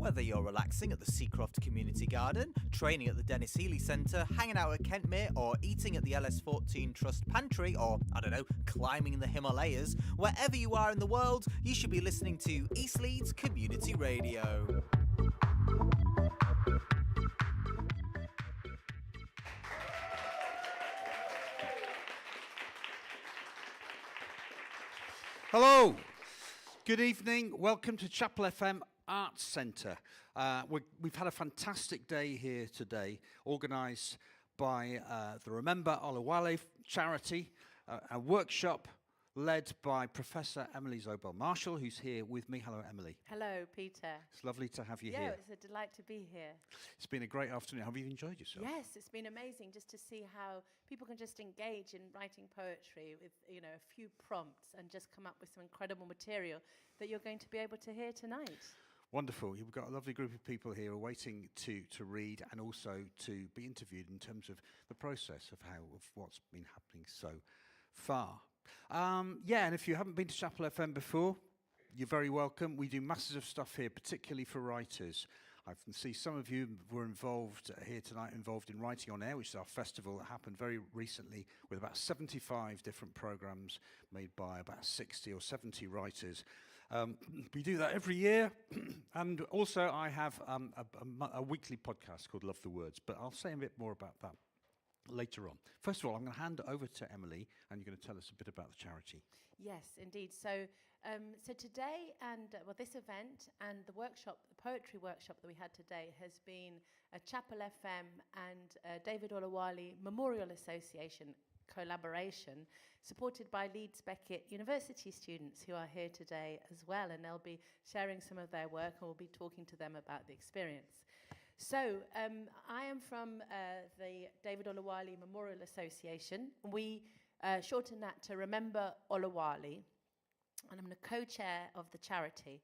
Whether you're relaxing at the Seacroft Community Garden, training at the Dennis Healy Centre, hanging out at Kentmere, or eating at the LS14 Trust Pantry, or, I don't know, climbing the Himalayas, wherever you are in the world, you should be listening to East Leeds Community Radio. Hello, good evening, welcome to Chapel FM Arts Centre. We've had a fantastic day here today, organised by the Remember Oluwale charity, a workshop led by Professor Emily Zobel Marshall, who's here with me. Hello, Emily. Hello, Peter. It's lovely to have you Yeah, here. it's a delight to be here. It's been a great afternoon. Have you enjoyed yourself? Yes, it's been amazing just to see how people can just engage in writing poetry with, a few prompts and just come up with some incredible material that you're going to be able to hear tonight. Wonderful. You've got a lovely group of people here waiting to read and also to be interviewed in terms of the process of what's been happening so far. And if you haven't been to Chapel FM before, you're very welcome. We do masses of stuff here, particularly for writers. I can see some of you were involved here tonight, involved in Writing on Air, which is our festival that happened very recently with about 75 different programmes made by about 60 or 70 writers. We do that every year. And also I have a weekly podcast called Love the Words, but I'll say a bit more about that later on. First of all, I'm going to hand it over to Emily, and you're going to tell us a bit about the charity. Yes, indeed. So today and this event and the workshop, the poetry workshop that we had today, has been a Chapel FM and David Oluwale Memorial Association collaboration, supported by Leeds Beckett University students who are here today as well, and they'll be sharing some of their work, and we'll be talking to them about the experience. So I am from the David Oluwale Memorial Association. We shorten that to Remember Oluwale, and I'm the co-chair of the charity.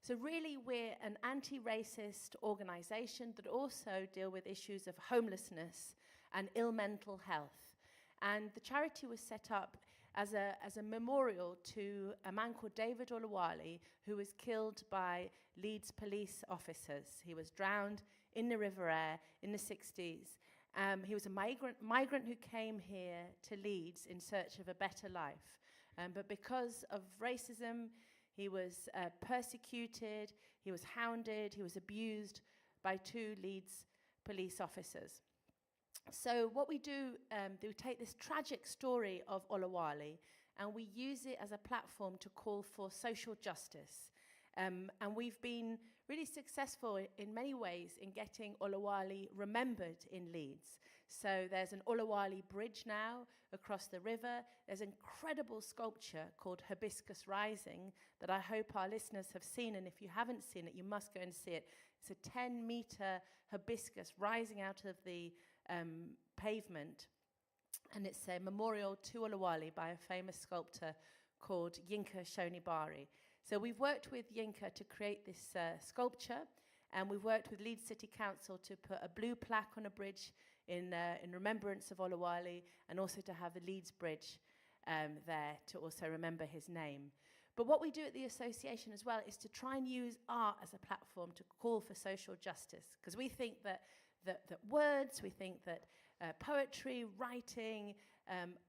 So really we're an anti-racist organisation that also deal with issues of homelessness and ill mental health. And the charity was set up as a memorial to a man called David Oluwale, who was killed by Leeds police officers. He was drowned in the River Aire in the 60s. He was a migrant who came here to Leeds in search of a better life. But because of racism, he was persecuted, he was hounded, he was abused by 2 Leeds police officers. So what we do, we take this tragic story of Oluwale and we use it as a platform to call for social justice. And we've been really successful in many ways in getting Oluwale remembered in Leeds. So there's an Oluwale bridge now across the river. There's an incredible sculpture called Hibiscus Rising that I hope our listeners have seen, and if you haven't seen it, you must go and see it. It's a 10-meter hibiscus rising out of the pavement, and it's a memorial to Oluwale by a famous sculptor called Yinka Shonibari. So we've worked with Yinka to create this sculpture, and we've worked with Leeds City Council to put a blue plaque on a bridge in remembrance of Oluwale, and also to have the Leeds Bridge there to also remember his name. But what we do at the association as well is to try and use art as a platform to call for social justice, because we think that words, we think that poetry, writing,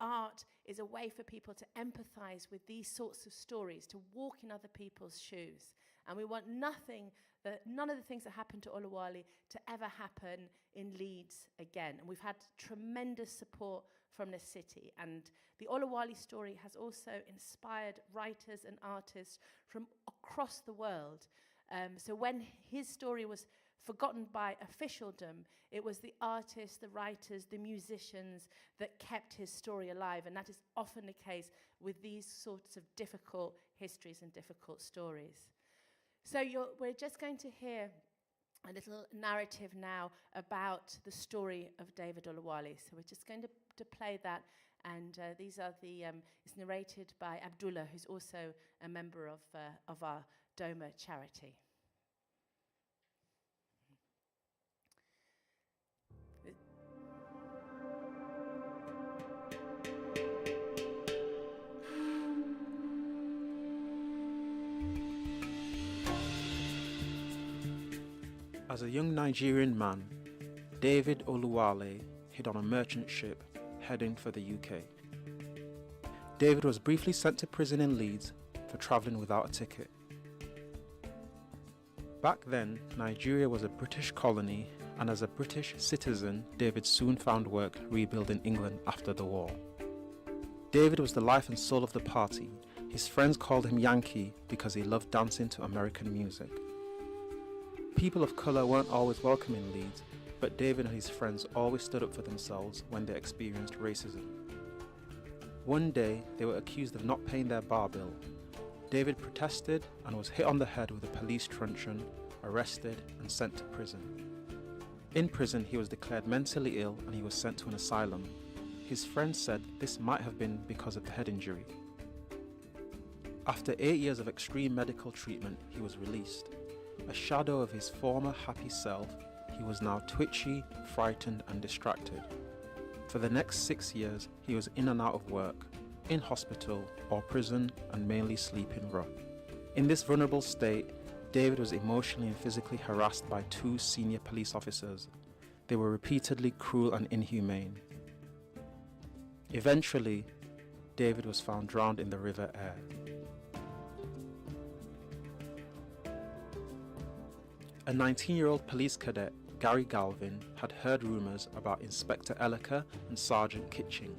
art is a way for people to empathize with these sorts of stories, to walk in other people's shoes. And we want none of the things that happened to Oluwale to ever happen in Leeds again. And we've had tremendous support from the city. And the Oluwale story has also inspired writers and artists from across the world. So when his story was forgotten by officialdom, it was the artists, the writers, the musicians that kept his story alive. And that is often the case with these sorts of difficult histories and difficult stories. So we're just going to hear a little narrative now about the story of David Oluwale. So we're just going to play that. And it's narrated by Abdullah, who's also a member of our Doma charity. As a young Nigerian man, David Oluwale hid on a merchant ship heading for the UK. David was briefly sent to prison in Leeds for travelling without a ticket. Back then, Nigeria was a British colony, and as a British citizen, David soon found work rebuilding England after the war. David was the life and soul of the party. His friends called him Yankee because he loved dancing to American music. People of colour weren't always welcome in Leeds, but David and his friends always stood up for themselves when they experienced racism. One day, they were accused of not paying their bar bill. David protested and was hit on the head with a police truncheon, arrested and sent to prison. In prison, he was declared mentally ill and he was sent to an asylum. His friends said this might have been because of the head injury. After 8 years of extreme medical treatment, he was released. A shadow of his former happy self, he was now twitchy, frightened and distracted. For the next 6 years, he was in and out of work, in hospital or prison, and mainly sleeping rough. In this vulnerable state, David was emotionally and physically harassed by 2 senior police officers. They were repeatedly cruel and inhumane. Eventually, David was found drowned in the River Aire. A 19-year-old police cadet, Gary Galvin, had heard rumours about Inspector Elliker and Sergeant Kitching,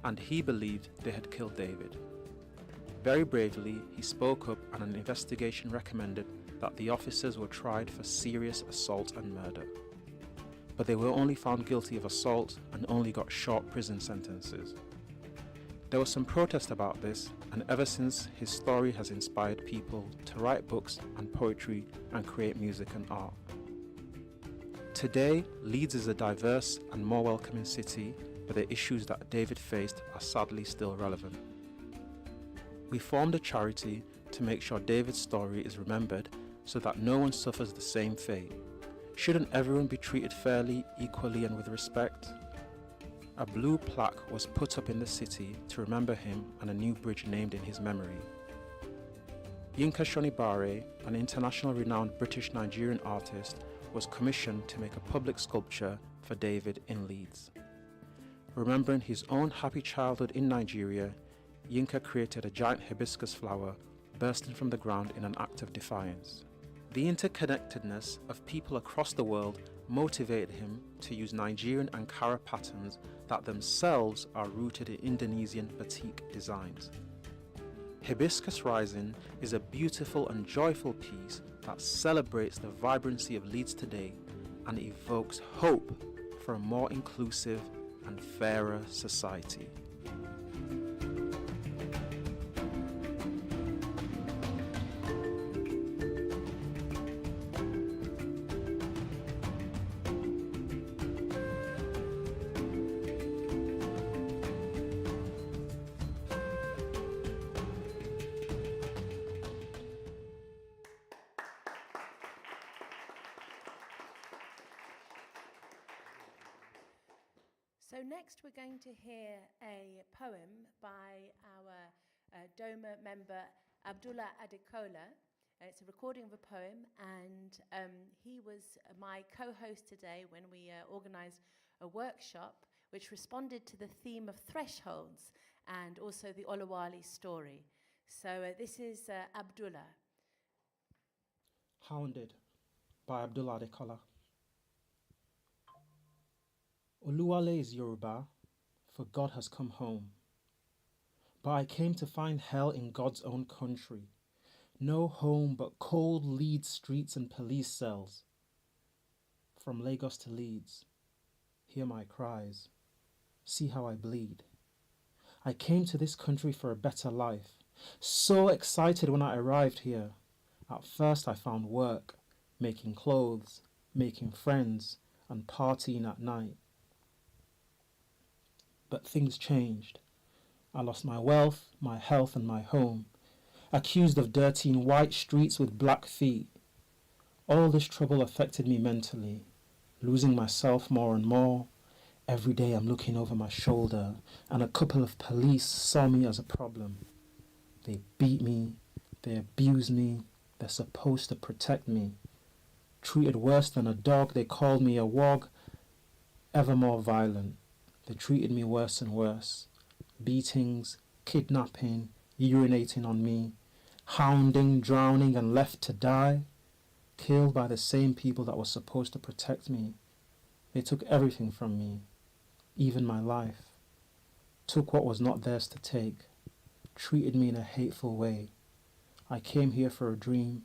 and he believed they had killed David. Very bravely, he spoke up and an investigation recommended that the officers were tried for serious assault and murder. But they were only found guilty of assault and only got short prison sentences. There was some protest about this, and ever since, his story has inspired people to write books and poetry and create music and art. Today, Leeds is a diverse and more welcoming city, but the issues that David faced are sadly still relevant. We formed a charity to make sure David's story is remembered so that no one suffers the same fate. Shouldn't everyone be treated fairly, equally and with respect? A blue plaque was put up in the city to remember him and a new bridge named in his memory. Yinka Shonibare, an international renowned British-Nigerian artist, was commissioned to make a public sculpture for David in Leeds. Remembering his own happy childhood in Nigeria, Yinka created a giant hibiscus flower bursting from the ground in an act of defiance. The interconnectedness of people across the world motivated him to use Nigerian Ankara patterns that themselves are rooted in Indonesian batik designs. Hibiscus Rising is a beautiful and joyful piece that celebrates the vibrancy of Leeds today and evokes hope for a more inclusive and fairer society. So next we're going to hear a poem by our DOMA member Abdullah Adekola. It's a recording of a poem, and he was my co-host today when we organised a workshop which responded to the theme of thresholds and also the Oluwale story. So this is Abdullah. Hounded by Abdullah Adekola. Oluwale is Yoruba, for God has come home. But I came to find hell in God's own country. No home but cold Leeds streets and police cells. From Lagos to Leeds, hear my cries. See how I bleed. I came to this country for a better life. So excited when I arrived here. At first I found work, making clothes, making friends, and partying at night. But things changed. I lost my wealth, my health, and my home, accused of dirtying white streets with black feet. All this trouble affected me mentally, losing myself more and more. Every day I'm looking over my shoulder, and a couple of police saw me as a problem. They beat me, they abuse me, they're supposed to protect me. Treated worse than a dog, they called me a wog, ever more violent. They treated me worse and worse. Beatings, kidnapping, urinating on me, hounding, drowning and left to die, killed by the same people that were supposed to protect me. They took everything from me, even my life. Took what was not theirs to take, treated me in a hateful way. I came here for a dream,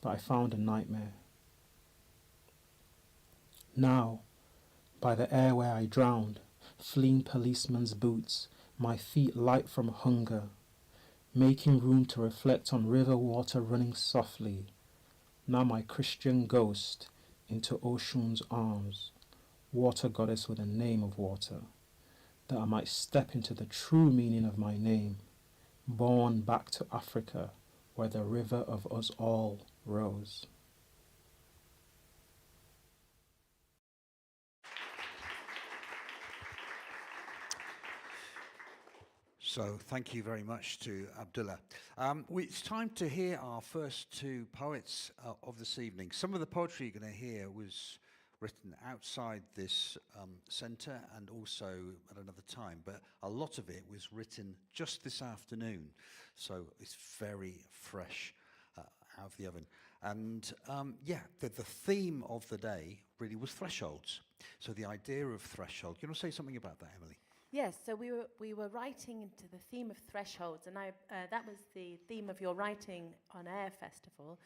but I found a nightmare. Now, by the air where I drowned, fleeing policemen's boots, my feet light from hunger, making room to reflect on river water running softly. Now my Christian ghost into Oshun's arms, water goddess with a name of water, that I might step into the true meaning of my name, born back to Africa, where the river of us all rose. So thank you very much to Abdullah. It's time to hear our first two poets of this evening. Some of the poetry you're going to hear was written outside this centre and also at another time, but a lot of it was written just this afternoon, so it's very fresh out of the oven. And the theme of the day really was thresholds. So the idea of threshold. You want to say something about that, Emily? Yes, so we were writing into the theme of thresholds, and that was the theme of your Writing on Air festival.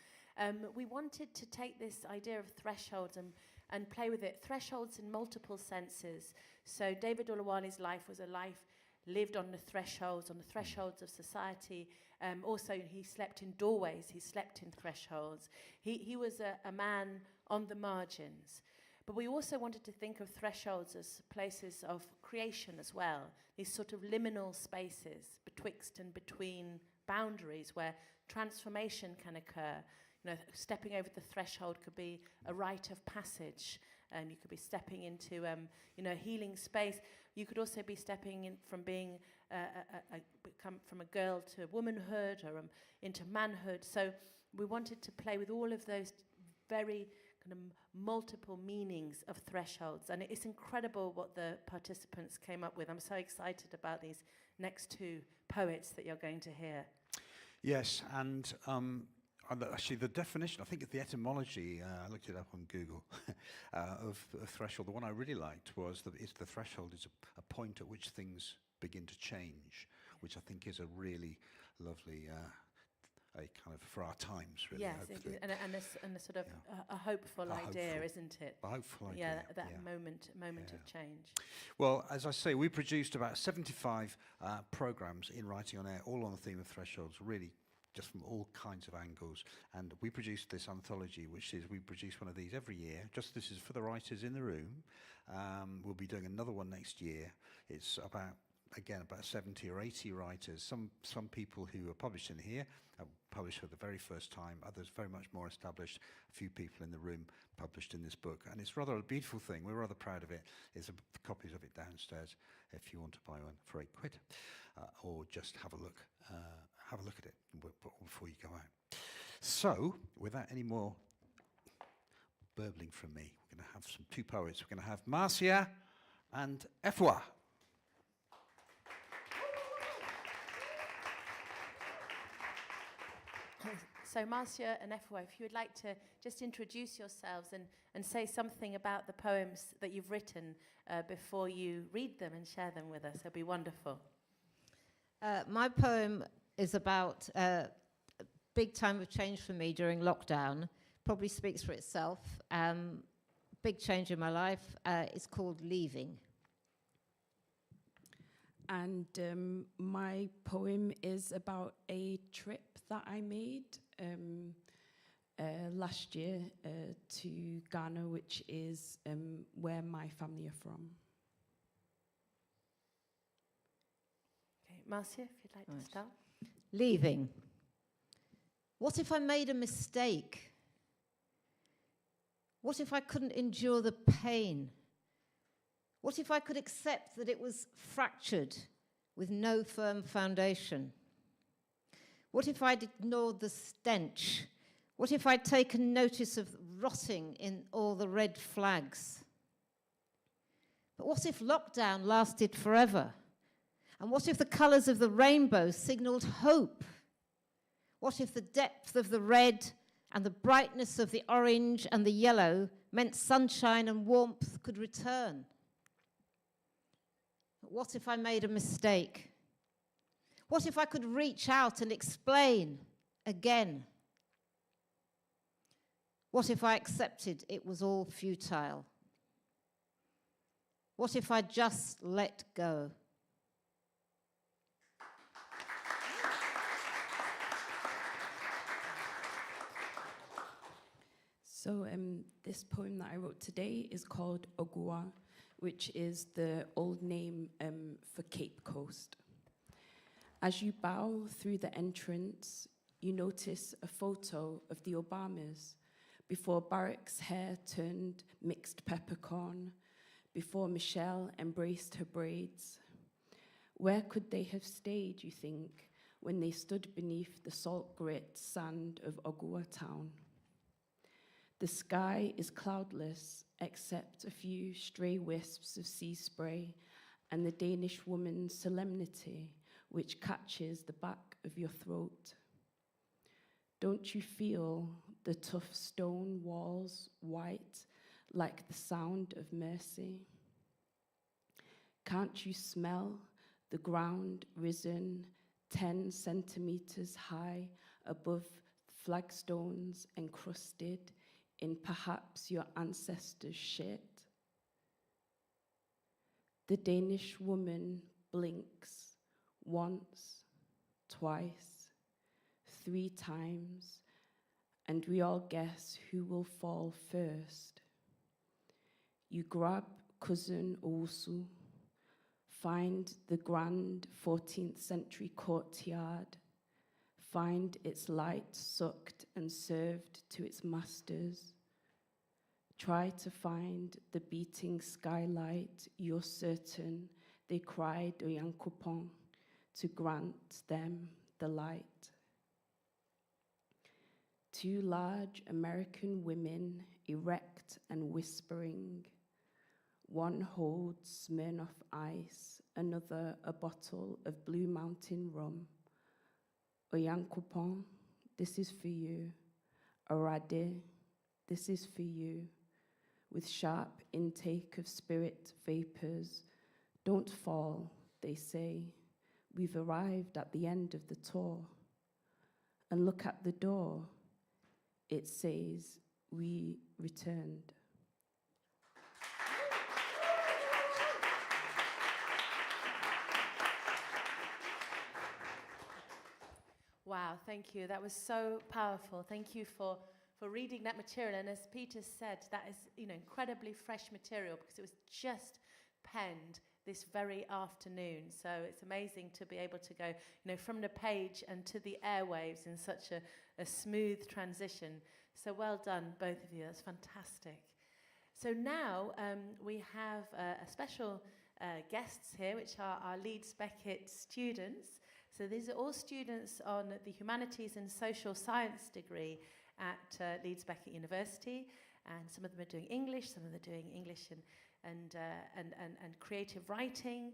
We wanted to take this idea of thresholds and play with it. Thresholds in multiple senses. So David Oluwale's life was a life lived on the thresholds of society. Also, he slept in doorways. He slept in thresholds. He was a man on the margins. But we also wanted to think of thresholds as places of creation as well, these sort of liminal spaces betwixt and between boundaries where transformation can occur. You know, stepping over the threshold could be a rite of passage. You could be stepping into, a healing space. You could also be stepping in from being become from a girl to womanhood or into manhood. So we wanted to play with all of those very kind of multiple meanings of thresholds, and it's incredible what the participants came up with. I'm so excited about these next two poets that you're going to hear. Yes, and actually the definition, I think the etymology, I looked it up on Google, of threshold. The one I really liked was that the threshold is a point at which things begin to change, which I think is a really lovely a kind of for our times, really. Yes, and a sort of a hopeful idea, isn't it? A hopeful idea. Yeah, that moment of change. Well, as I say, we produced about 75 programmes in Writing on Air, all on the theme of thresholds, really just from all kinds of angles. And we produced this anthology, which is we produce one of these every year. Just this is for the writers in the room. We'll be doing another one next year. It's about 70 or 80 writers. Some people who are published in here published for the very first time, others very much more established. A few people in the room published in this book, and it's rather a beautiful thing. We're rather proud of it. There's copies of it downstairs if you want to buy one for £8, or just have a look at it before you go out. So, without any more burbling from me, we're going to have two poets. We're going to have Marcia and Efwa. So Marcia and Efwa, if you would like to just introduce yourselves and say something about the poems that you've written before you read them and share them with us, it'd be wonderful. My poem is about a big time of change for me during lockdown. Probably speaks for itself. Big change in my life. It's called Leaving. And my poem is about a trip that I made last year to Ghana, which is where my family are from. Okay, Marcia, if you'd like to start. Leaving. What if I made a mistake? What if I couldn't endure the pain? What if I could accept that it was fractured with no firm foundation? What if I'd ignored the stench? What if I'd taken notice of rotting in all the red flags? But what if lockdown lasted forever? And what if the colours of the rainbow signalled hope? What if the depth of the red and the brightness of the orange and the yellow meant sunshine and warmth could return? But what if I made a mistake? What if I could reach out and explain again? What if I accepted it was all futile? What if I just let go? So this poem that I wrote today is called Ogua, which is the old name for Cape Coast. As you bow through the entrance, you notice a photo of the Obamas before Barack's hair turned mixed peppercorn, before Michelle embraced her braids. Where could they have stayed, you think, when they stood beneath the salt grit sand of Ogua town? The sky is cloudless, except a few stray wisps of sea spray and the Danish woman's solemnity, which catches the back of your throat. Don't you feel the tough stone walls white like the sound of mercy? Can't you smell the ground risen 10 centimeters high above flagstones encrusted in perhaps your ancestors' shit? The Danish woman blinks once, twice, 3 times, and we all guess who will fall first. You grab cousin Owusu, find the grand 14th century courtyard, find its light sucked and served to its masters. Try to find the beating skylight, you're certain they cried Oyankopon to grant them the light. 2 large American women, erect and whispering. One holds Smirnoff Ice, another a bottle of Blue Mountain rum. Oyankopon, this is for you. Arade, this is for you. With sharp intake of spirit vapors, don't fall, they say. We've arrived at the end of the tour. And look at the door. It says, we returned. Wow, thank you. That was so powerful. Thank you for reading that material. And as Peter said, that is, incredibly fresh material because it was just penned this very afternoon. So it's amazing to be able to go, from the page and to the airwaves in such a smooth transition. So well done, both of you. That's fantastic. So now we have a special guests here, which are our Leeds Beckett students. So these are all students on the Humanities and Social Science degree at Leeds Beckett University, and some of them are doing English, some of them are doing English and creative writing,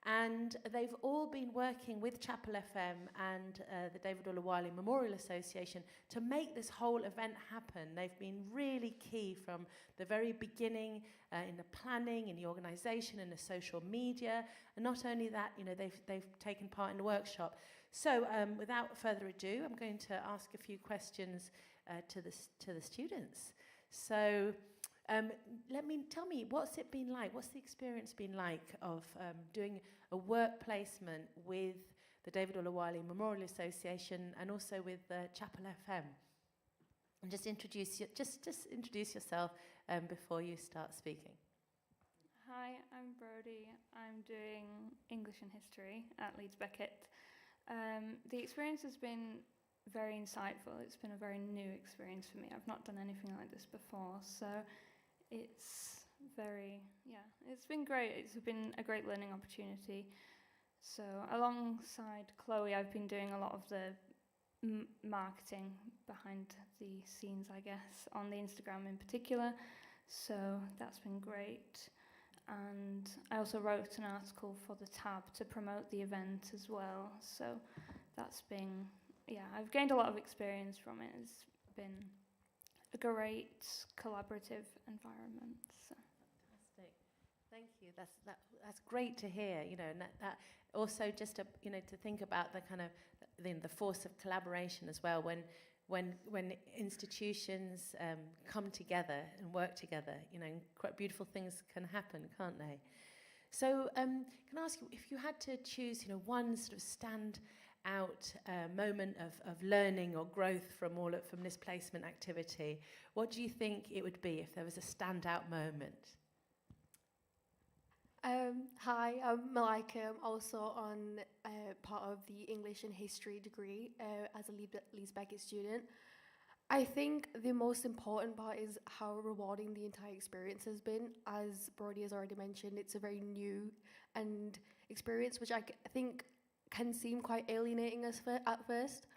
and they've all been working with Chapel FM and the David Oluwale Memorial Association to make this whole event happen. They've been really key from the very beginning in the planning, in the organisation, in the social media, and not only that, they've taken part in the workshop. So without further ado, I'm going to ask a few questions to the students. So tell me, what's it been like? What's the experience been like of doing a work placement with the David Oluwale Memorial Association and also with Chapel FM? And just introduce yourself before you start speaking. Hi, I'm Brody. I'm doing English and History at Leeds Beckett. The experience has been very insightful. It's been a very new experience for me. I've not done anything like this before, so it's been great. It's been a great learning opportunity. So alongside Chloe, I've been doing a lot of the marketing behind the scenes, I guess, on the Instagram in particular. So that's been great. And I also wrote an article for the Tab to promote the event as well. So that's been, I've gained a lot of experience from it. It's been a great collaborative environment. So. Fantastic. Thank you. That's great to hear. And that also just to think about the kind of the force of collaboration as well. When institutions come together and work together, quite beautiful things can happen, can't they? So can I ask you, if you had to choose, one sort of stand out moment of learning or growth from this placement activity, what do you think it would be if there was a standout moment? Hi, I'm Malika. I'm also on part of the English and History degree as a Leeds Beckett student. I think the most important part is how rewarding the entire experience has been. As Brody has already mentioned, it's a very new and experience which I think can seem quite alienating at first,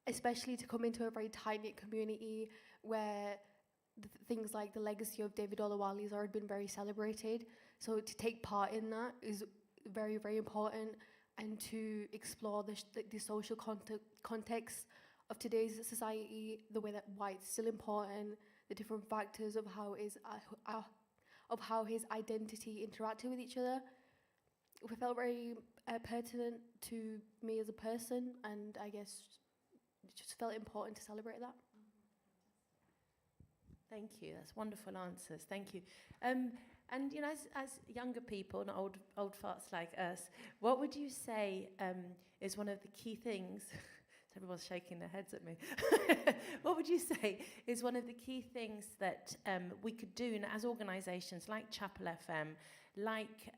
especially to come into a very tight-knit community where things like the legacy of David Oluwale has already been very celebrated. So to take part in that is very, very important, and to explore the social context of today's society, the way that why it's still important, the different factors of how his identity interacted with each other. It felt very pertinent to me as a person, and I guess it just felt important to celebrate that. Thank you. That's wonderful answers. Thank you. And as younger people, not old farts like us, what would you say is one of the key things? Everyone's shaking their heads at me. What would you say is one of the key things that we could do as organisations like Chapel FM, like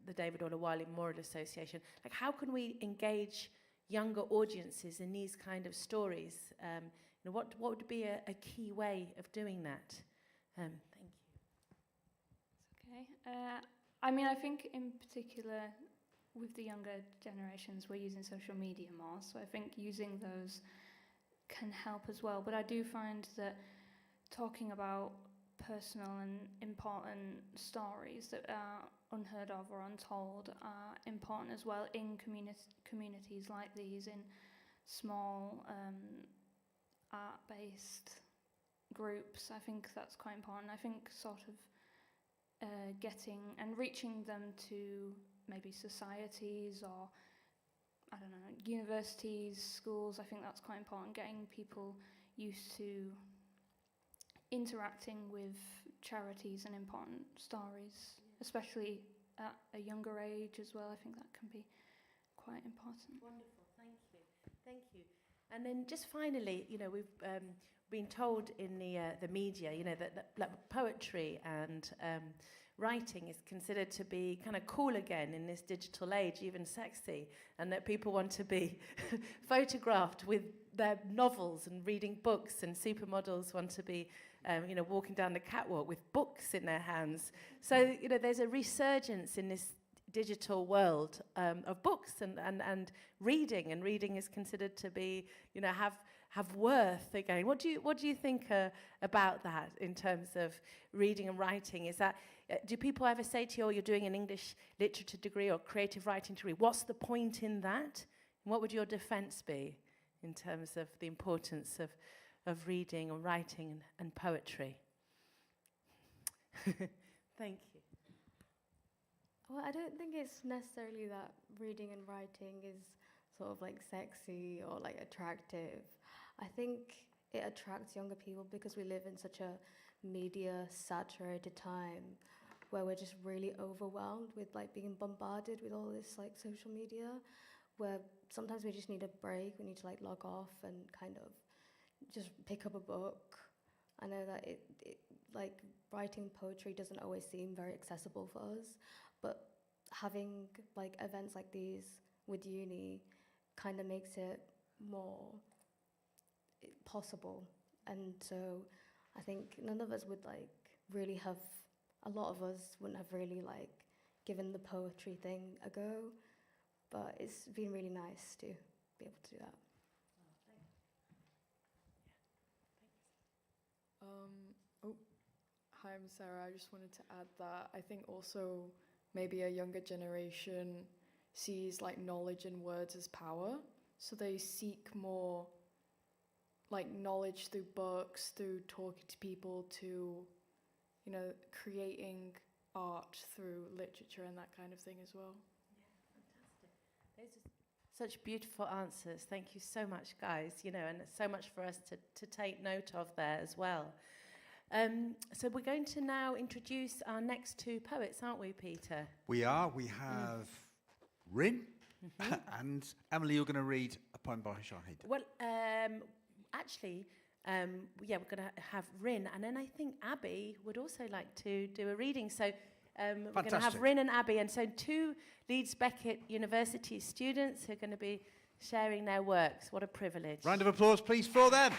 the David Oluwale Memorial Association? Like, how can we engage younger audiences in these kind of stories? What would be a key way of doing that? Thank you. Okay. I think in particular with the younger generations, we're using social media more, so I think using those can help as well. But I do find that talking about personal and important stories that are unheard of or untold are important as well in communities like these, in small art-based groups. I think that's quite important. I think sort of getting and reaching them to maybe societies or, I don't know, universities, schools, I think that's quite important, getting people used to interacting with charities and important stories, especially at a younger age as well. I think that can be quite important. Wonderful, thank you. Thank you. And then just finally, we've been told in the media, that poetry and writing is considered to be kind of cool again in this digital age, even sexy, and that people want to be photographed with their novels and reading books, and supermodels want to be, walking down the catwalk with books in their hands. So, there's a resurgence in this digital world of books and reading, and reading is considered to be, have worth again. What do you think about that in terms of reading and writing? Is that do people ever say to you, "Oh, you're doing an English literature degree or creative writing degree? What's the point in that?" And what would your defence be in terms of the importance of reading and writing and poetry? Thank you. Well, I don't think it's necessarily that reading and writing is sort of like sexy or like attractive. I think it attracts younger people because we live in such a media saturated time where we're just really overwhelmed with like being bombarded with all this like social media, where sometimes we just need a break. We need to like log off and kind of just pick up a book. I know that it like writing poetry doesn't always seem very accessible for us, but having like events like these with uni kind of makes it more possible. And so I think none of us would like really have, a lot of us wouldn't have really like given the poetry thing a go, but it's been really nice to be able to do that. Oh, hi, I'm Sarah. I just wanted to add that I think also maybe a younger generation sees like knowledge and words as power, so they seek more like knowledge through books, through talking to people, to, you know, creating art through literature and that kind of thing as well. Those are such beautiful answers. Thank you so much, guys. You know, and so much for us to take note of there as well. So we're going to now introduce our next two poets, aren't we, Peter? We are. We have Rin and Emily, you're going to read a poem by Shahid. Well, actually, yeah, we're going to have Rin, and then I think Abby would also like to do a reading. So we're going to have Rin and Abby, and so two Leeds Beckett University students who are going to be sharing their works. What a privilege. Round of applause, please, for them.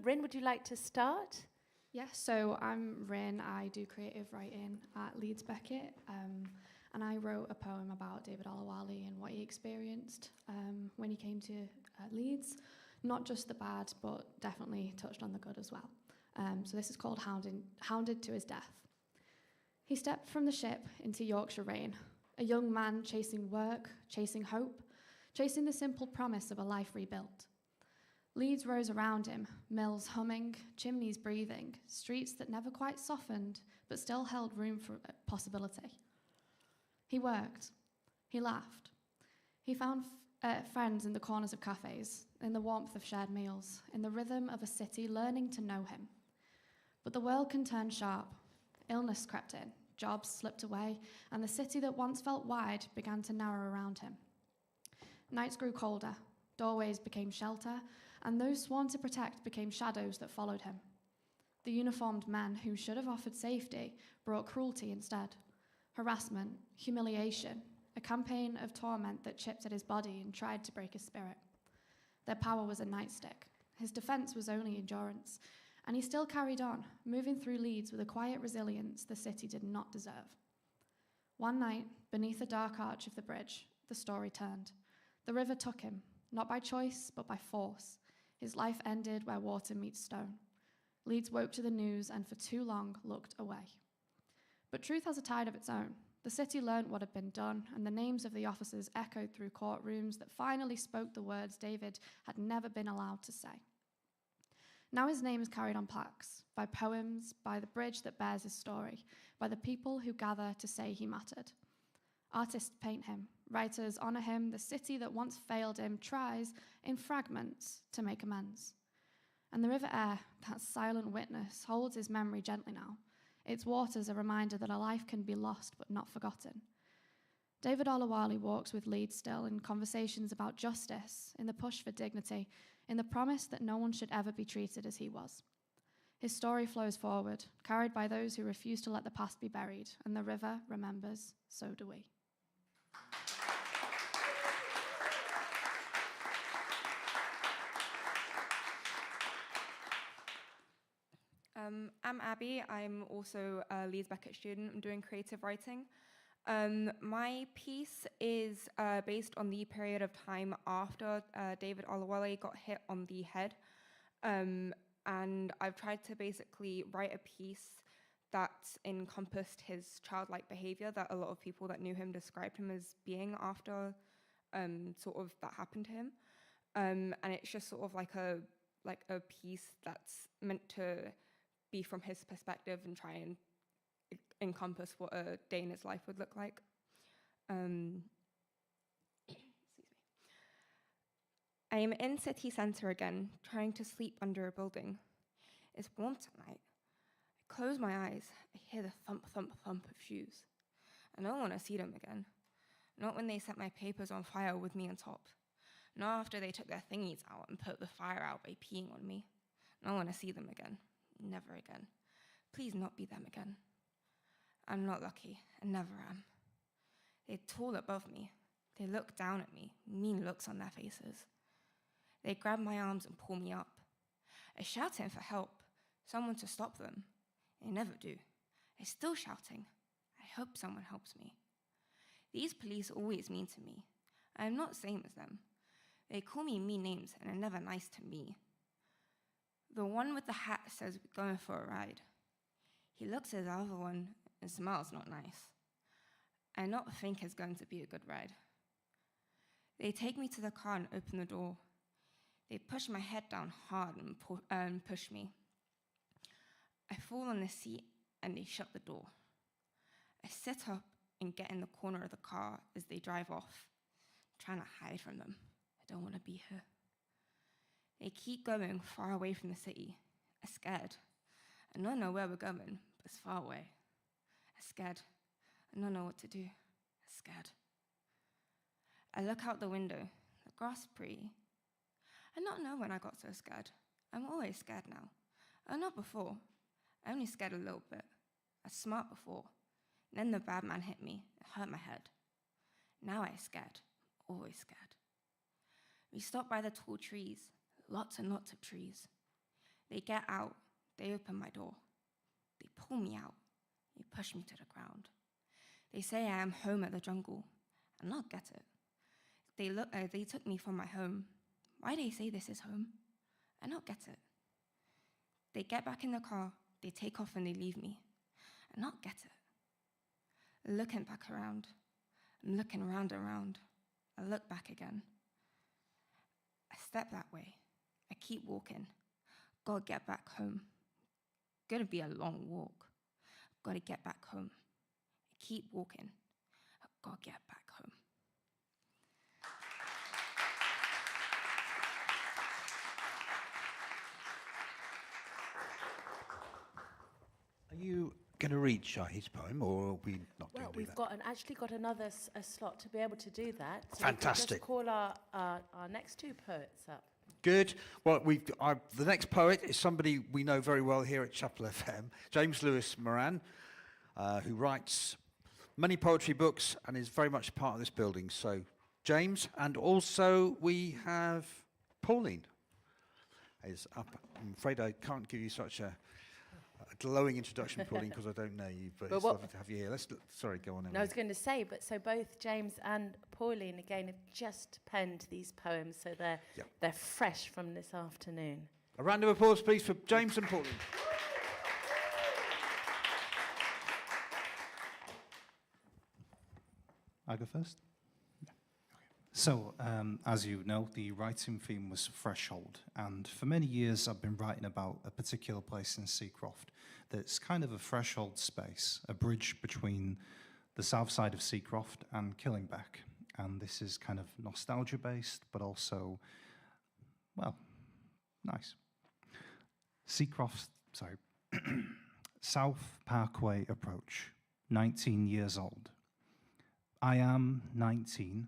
Rin, would you like to start? Yeah, so I'm Rin. I do creative writing at Leeds Beckett, and I wrote a poem about David Oluwale and what he experienced when he came to Leeds. Not just the bad, but definitely touched on the good as well. So this is called Hounded to His Death. He stepped from the ship into Yorkshire rain, a young man chasing work, chasing hope, chasing the simple promise of a life rebuilt. Leeds rose around him, mills humming, chimneys breathing, streets that never quite softened, but still held room for possibility. He worked. He laughed. He found friends in the corners of cafes, in the warmth of shared meals, in the rhythm of a city learning to know him. But the world can turn sharp. Illness crept in, jobs slipped away, and the city that once felt wide began to narrow around him. Nights grew colder, doorways became shelter, and those sworn to protect became shadows that followed him. The uniformed men who should have offered safety brought cruelty instead. Harassment, humiliation, a campaign of torment that chipped at his body and tried to break his spirit. Their power was a nightstick. His defense was only endurance. And he still carried on, moving through Leeds with a quiet resilience the city did not deserve. One night, beneath the dark arch of the bridge, the story turned. The river took him, not by choice, but by force. His life ended where water meets stone. Leeds woke to the news and for too long looked away. But truth has a tide of its own. The city learnt what had been done, and the names of the officers echoed through courtrooms that finally spoke the words David had never been allowed to say. Now his name is carried on plaques, by poems, by the bridge that bears his story, by the people who gather to say he mattered. Artists paint him, writers honour him, the city that once failed him tries, in fragments, to make amends. And the River Aire, that silent witness, holds his memory gently now. Its waters a reminder that a life can be lost but not forgotten. David Oluwale walks with Leeds still in conversations about justice, in the push for dignity, in the promise that no one should ever be treated as he was. His story flows forward, carried by those who refuse to let the past be buried, and the river remembers, so do we. I'm Abby. I'm also a Leeds Beckett student. I'm doing creative writing. My piece is based on the period of time after David Oluwale got hit on the head. And I've tried to basically write a piece that encompassed his childlike behavior that a lot of people that knew him described him as being after sort of that happened to him. And it's just sort of like a piece that's meant to be from his perspective and try and encompass what a day in his life would look like. Excuse me. I am in city centre again, trying to sleep under a building. It's warm tonight. I close my eyes. I hear the thump, thump, thump of shoes. I don't want to see them again. Not when they set my papers on fire with me on top. Not after they took their thingies out and put the fire out by peeing on me. I don't want to see them again. Never again. Please not be them again. I'm not lucky, and never am. They're tall above me, They look down at me, mean looks on their faces. They grab my arms and pull me up. I shout at them for help, someone to stop them. They never do. They're still shouting. I hope someone helps me. These police are always mean to me. I am not the same as them. They call me mean names and are never nice to me. The one with the hat says we're going for a ride. He looks at the other one and smiles not nice. I not think it's going to be a good ride. They take me to the car and open the door. They push my head down hard and push me. I fall on the seat and they shut the door. I sit up and get in the corner of the car as they drive off, trying to hide from them. I don't want to be here. They keep going far away from the city. I'm scared. I don't know where we're going, but it's far away. I'm scared. I don't know what to do. I'm scared. I look out the window. The grass is pretty. I don't know when I got so scared. I'm always scared now. I'm not before. I only scared a little bit. I was smart before. Then the bad man hit me. It hurt my head. Now I'm scared. Always scared. We stop by the tall trees. Lots and lots of trees. They get out. They open my door. They pull me out. They push me to the ground. They say I am home at the jungle. I not get it. They took me from my home. Why they say this is home? I not get it. They get back in the car. They take off and they leave me. I not get it. Looking back around. I'm looking round and round. I look back again. I step that way. I keep walking. Gotta get back home. Gonna be a long walk. Gotta get back home. I keep walking. I gotta get back home. Are you going to read Shahi's poem, or are we not going to do We've that? actually got another slot to be able to do that. So Fantastic. We can just call our next two poets up. Good. Well, the next poet is somebody we know very well here at Chapel FM, James Lewis Moran, who writes many poetry books and is very much part of this building. So, James, and also we have Pauline is up. I'm afraid I can't give you such a glowing introduction, Pauline, because I don't know you, but it's lovely to have you here. Sorry, go on. No, I was going to say, so both James and Pauline again have just penned these poems, so they're fresh from this afternoon. A round of applause, please, for James and Pauline. I go first? Yeah. Okay. So, as you know, the writing theme was threshold, and for many years I've been writing about a particular place in Seacroft that's kind of a threshold space, a bridge between the south side of Seacroft and Killingbeck. And this is kind of nostalgia-based, but also, well, nice. South Parkway Approach, 19 years old. I am 19,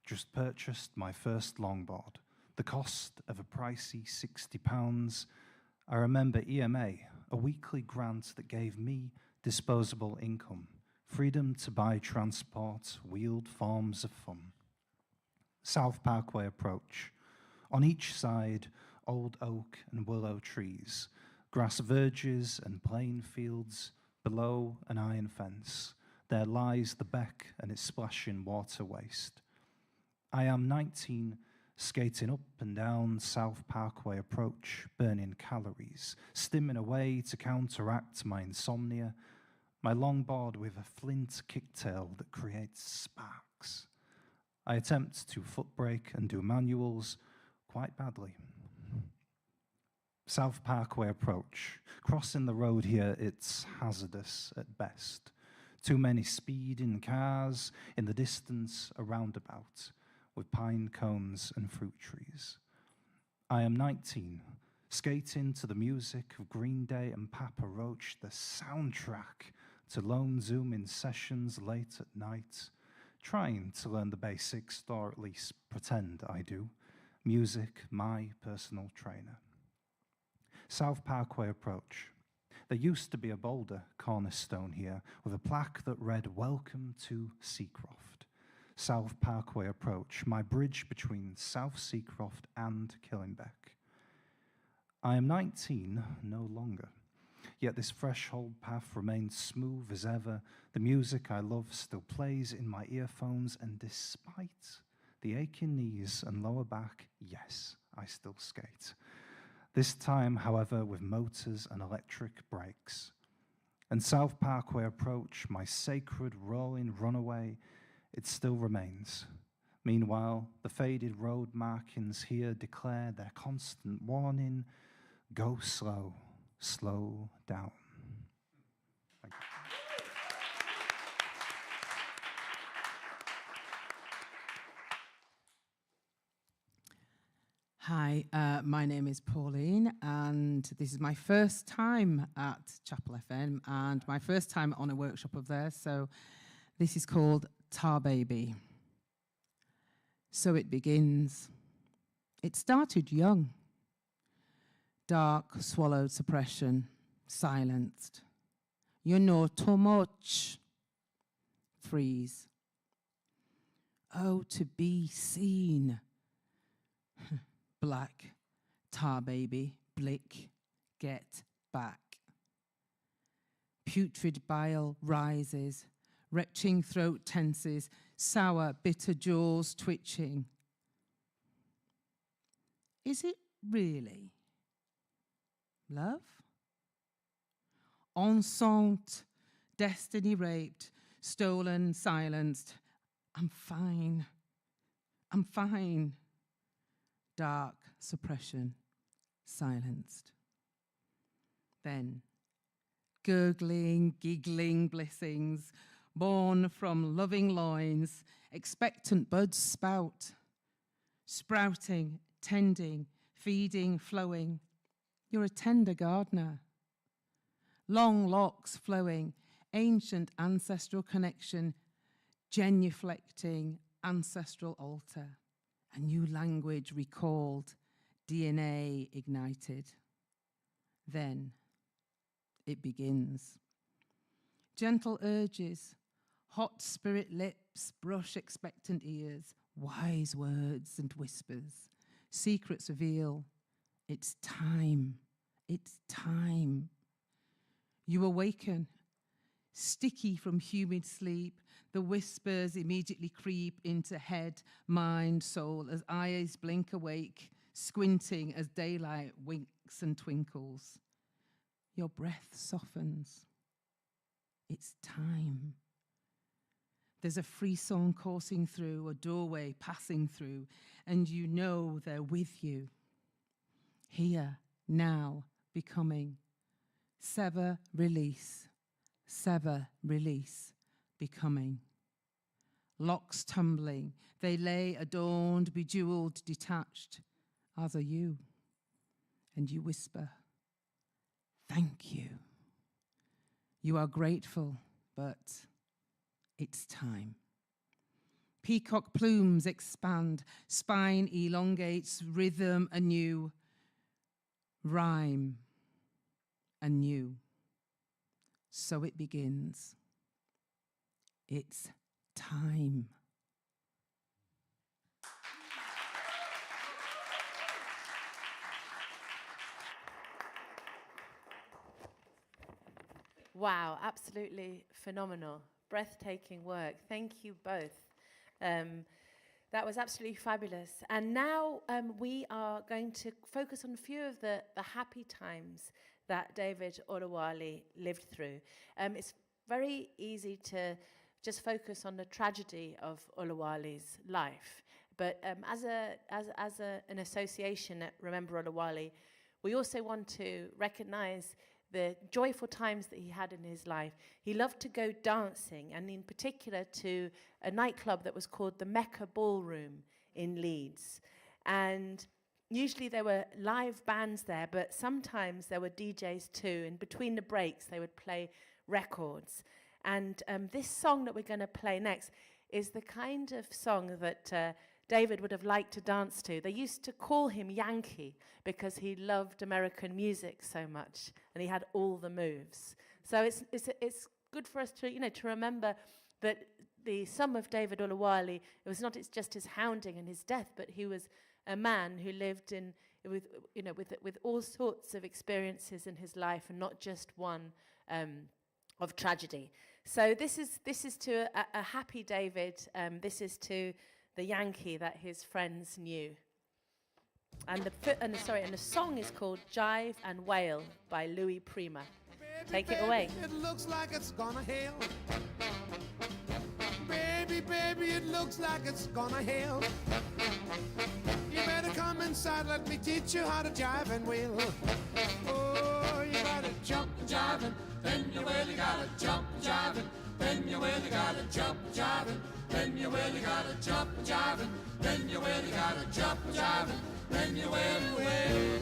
just purchased my first longboard. The cost of a pricey £60. I remember EMA, a weekly grant that gave me disposable income, freedom to buy transport, wheeled forms of fun. South Parkway Approach. On each side, old oak and willow trees, grass verges and plain fields, below an iron fence. There lies the beck and its splashing water waste. I am 19, skating up and down South Parkway Approach, burning calories, stimming away to counteract my insomnia, my longboard with a flint kicktail that creates sparks. I attempt to foot brake and do manuals quite badly. South Parkway Approach. Crossing the road here, it's hazardous at best. Too many speeding cars, in the distance a roundabout with pine cones and fruit trees. I am 19, skating to the music of Green Day and Papa Roach, the soundtrack to lone Zoom-in sessions late at night, trying to learn the basics, or at least pretend I do. Music, my personal trainer. South Parkway Approach. There used to be a boulder cornerstone here with a plaque that read, "Welcome to Seacroft." South Parkway approach, my bridge between South Seacroft and Killingbeck. I am 19 no longer, yet this threshold path remains smooth as ever. The music I love still plays in my earphones, and despite the aching knees and lower back, yes, I still skate. This time, however, with motors and electric brakes. And South Parkway approach, my sacred rolling runaway, it still remains. Meanwhile, the faded road markings here declare their constant warning, go slow, slow down. Thank you. Hi, my name is Pauline, and this is my first time at Chapel FM and my first time on a workshop of theirs. So this is called Tar Baby. So it begins. It started young. Dark, swallowed suppression, silenced. You know too much. Freeze. Oh, to be seen. Black, tar baby, blick, get back. Putrid bile rises, retching throat tenses, sour, bitter jaws twitching. Is it really love? Enceinte, destiny raped, stolen, silenced. I'm fine. I'm fine. Dark, suppression, silenced. Then, gurgling, giggling blessings, born from loving loins, expectant buds spout, sprouting, tending, feeding, flowing. You're a tender gardener. Long locks flowing, ancient ancestral connection, genuflecting, ancestral altar. A new language recalled, DNA ignited. Then it begins. Gentle urges, hot spirit lips brush expectant ears, wise words and whispers, secrets reveal. It's time, it's time. You awaken, sticky from humid sleep. The whispers immediately creep into head, mind, soul as eyes blink awake, squinting as daylight winks and twinkles. Your breath softens. It's time. There's a frisson coursing through, a doorway passing through, and you know they're with you. Here, now, becoming. Sever, release, becoming. Locks tumbling, they lay adorned, bejeweled, detached, as are you. And you whisper, thank you. You are grateful, but it's time. Peacock plumes expand, spine elongates, rhythm anew, rhyme anew. So it begins. It's time. Wow, absolutely phenomenal. Breathtaking work. Thank you both. That was absolutely fabulous. And now we are going to focus on a few of the happy times that David Oluwale lived through. It's very easy to just focus on the tragedy of Oluwale's life. But as an association at Remember Oluwale, we also want to recognize the joyful times that he had in his life. He loved to go dancing, and in particular to a nightclub that was called the Mecca Ballroom in Leeds. And usually there were live bands there, but sometimes there were DJs too, and between the breaks they would play records. And this song that we're going to play next is the kind of song that David would have liked to dance to. They used to call him Yankee because he loved American music so much, and he had all the moves. So it's good for us to to remember that the sum of David Oluwale, it was not just his hounding and his death, but he was a man who lived with all sorts of experiences in his life, and not just one of tragedy. So this is to a happy David. This is to the Yankee that his friends knew. And the song is called Jive and Wail by Louis Prima. Take it away. It looks like it's gonna hail. Baby, baby, it looks like it's gonna hail. You better come inside, let me teach you how to jive and wail. Oh, you gotta jump jiving, then you really gotta jump jiving, then you really gotta jump jiving, then you really gotta jump jiving, then you really gotta jump jiving, then you will wail.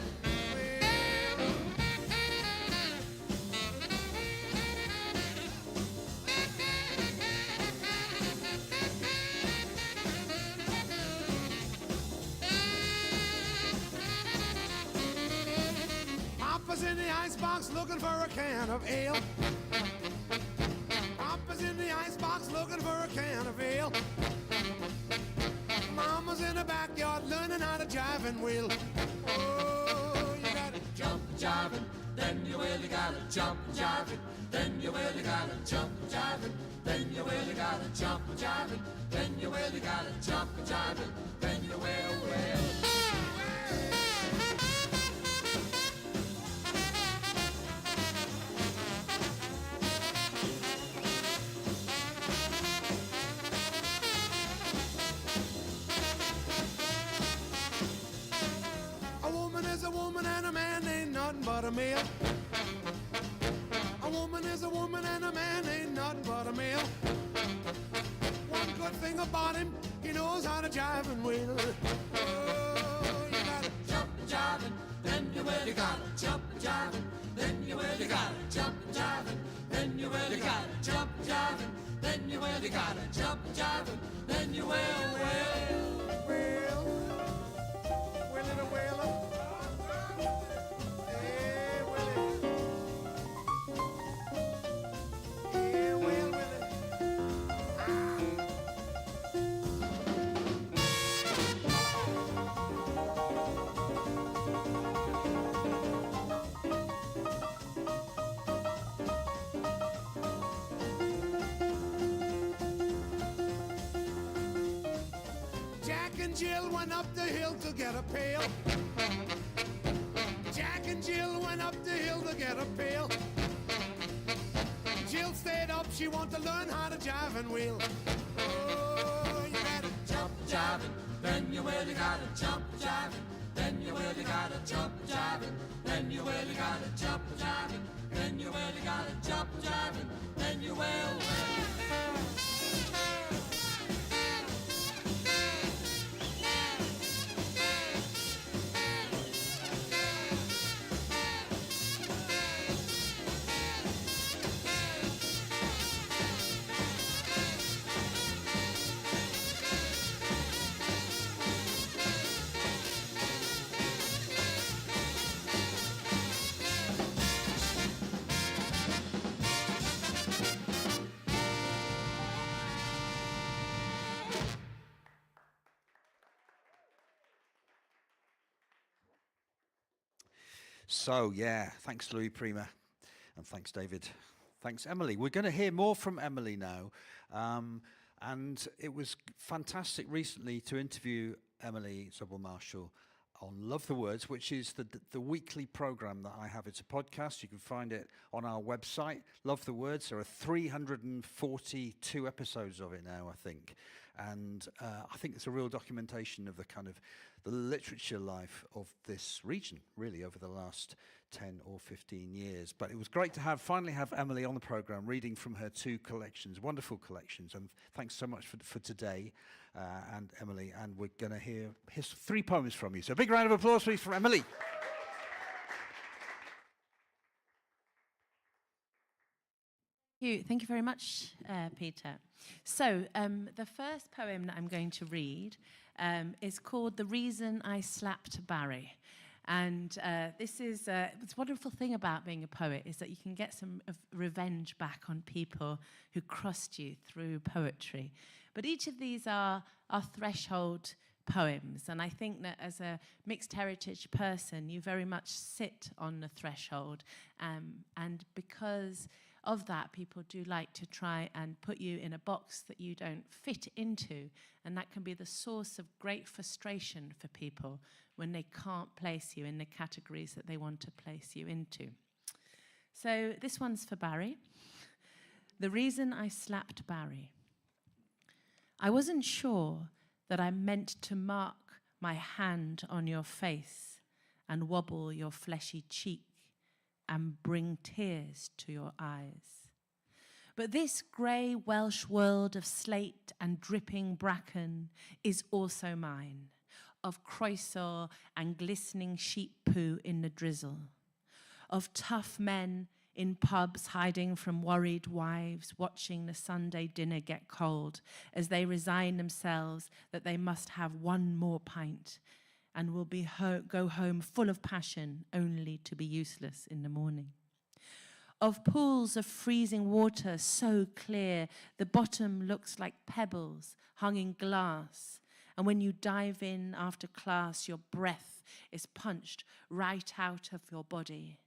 Papa's in the icebox looking for a can of ale. Papa's in the icebox looking for a can of ale. Mama's in the backyard learning how to jive and wheel. Oh, you gotta jump jiving, then you really gotta jump jiving, then you really gotta jump jiving, then you really gotta jump jiving, then you really gotta jump jiving, then you will. A woman and a man ain't nothing but a male. A woman is a woman and a man ain't nothing but a male. One good thing about him, he knows how to jive and wheel. Oh, you gotta jump jiving, then you really gotta jump jiving, then you really gotta jump jiving, then you really gotta jump jiving, then you really gotta jump jiving, then you will. Will it a whaler? Jill went up the hill to get a pail. Jack and Jill went up the hill to get a pail. Jill stayed up, she wanted to learn how to jive and wheel. Oh, you gotta jump jiving, then you really gotta jump jiving, then you really gotta jump jiving, then you really gotta jump jiving, then you really gotta jump jiving, then you will. So, yeah, thanks, Louis Prima, and thanks, David. Thanks, Emily. We're going to hear more from Emily now. And it was fantastic recently to interview Emily Zobel Marshall on Love the Words, which is the weekly program that I have. It's a podcast. You can find it on our website, Love the Words. There are 342 episodes of it now, I think. And I think it's a real documentation of the kind of the literature life of this region, really, over the last 10 or 15 years. But it was great to finally have Emily on the program, reading from her two collections, wonderful collections. And thanks so much for today, and Emily. And we're going to hear three poems from you. So a big round of applause, please, for Emily. Thank you very much, Peter. So the first poem that I'm going to read is called The Reason I Slapped Barry. And this is the wonderful thing about being a poet is that you can get some of revenge back on people who crossed you through poetry. But each of these are threshold poems, and I think that as a mixed heritage person, you very much sit on the threshold, and because of that, people do like to try and put you in a box that you don't fit into, and that can be the source of great frustration for people when they can't place you in the categories that they want to place you into. So this one's for Barry. The reason I slapped Barry. I wasn't sure that I meant to mark my hand on your face and wobble your fleshy cheek and bring tears to your eyes. But this grey Welsh world of slate and dripping bracken is also mine, of croesaw and glistening sheep poo in the drizzle, of tough men in pubs hiding from worried wives, watching the Sunday dinner get cold as they resign themselves that they must have one more pint and will go home full of passion only to be useless in the morning. Of pools of freezing water so clear the bottom looks like pebbles hung in glass, and when you dive in after class your breath is punched right out of your body.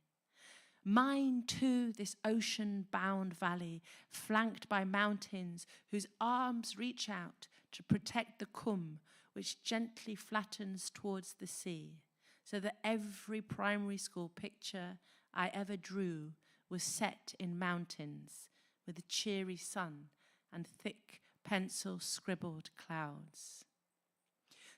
Mine too, this ocean-bound valley, flanked by mountains whose arms reach out to protect the Cwm, which gently flattens towards the sea, so that every primary school picture I ever drew was set in mountains with a cheery sun and thick pencil-scribbled clouds.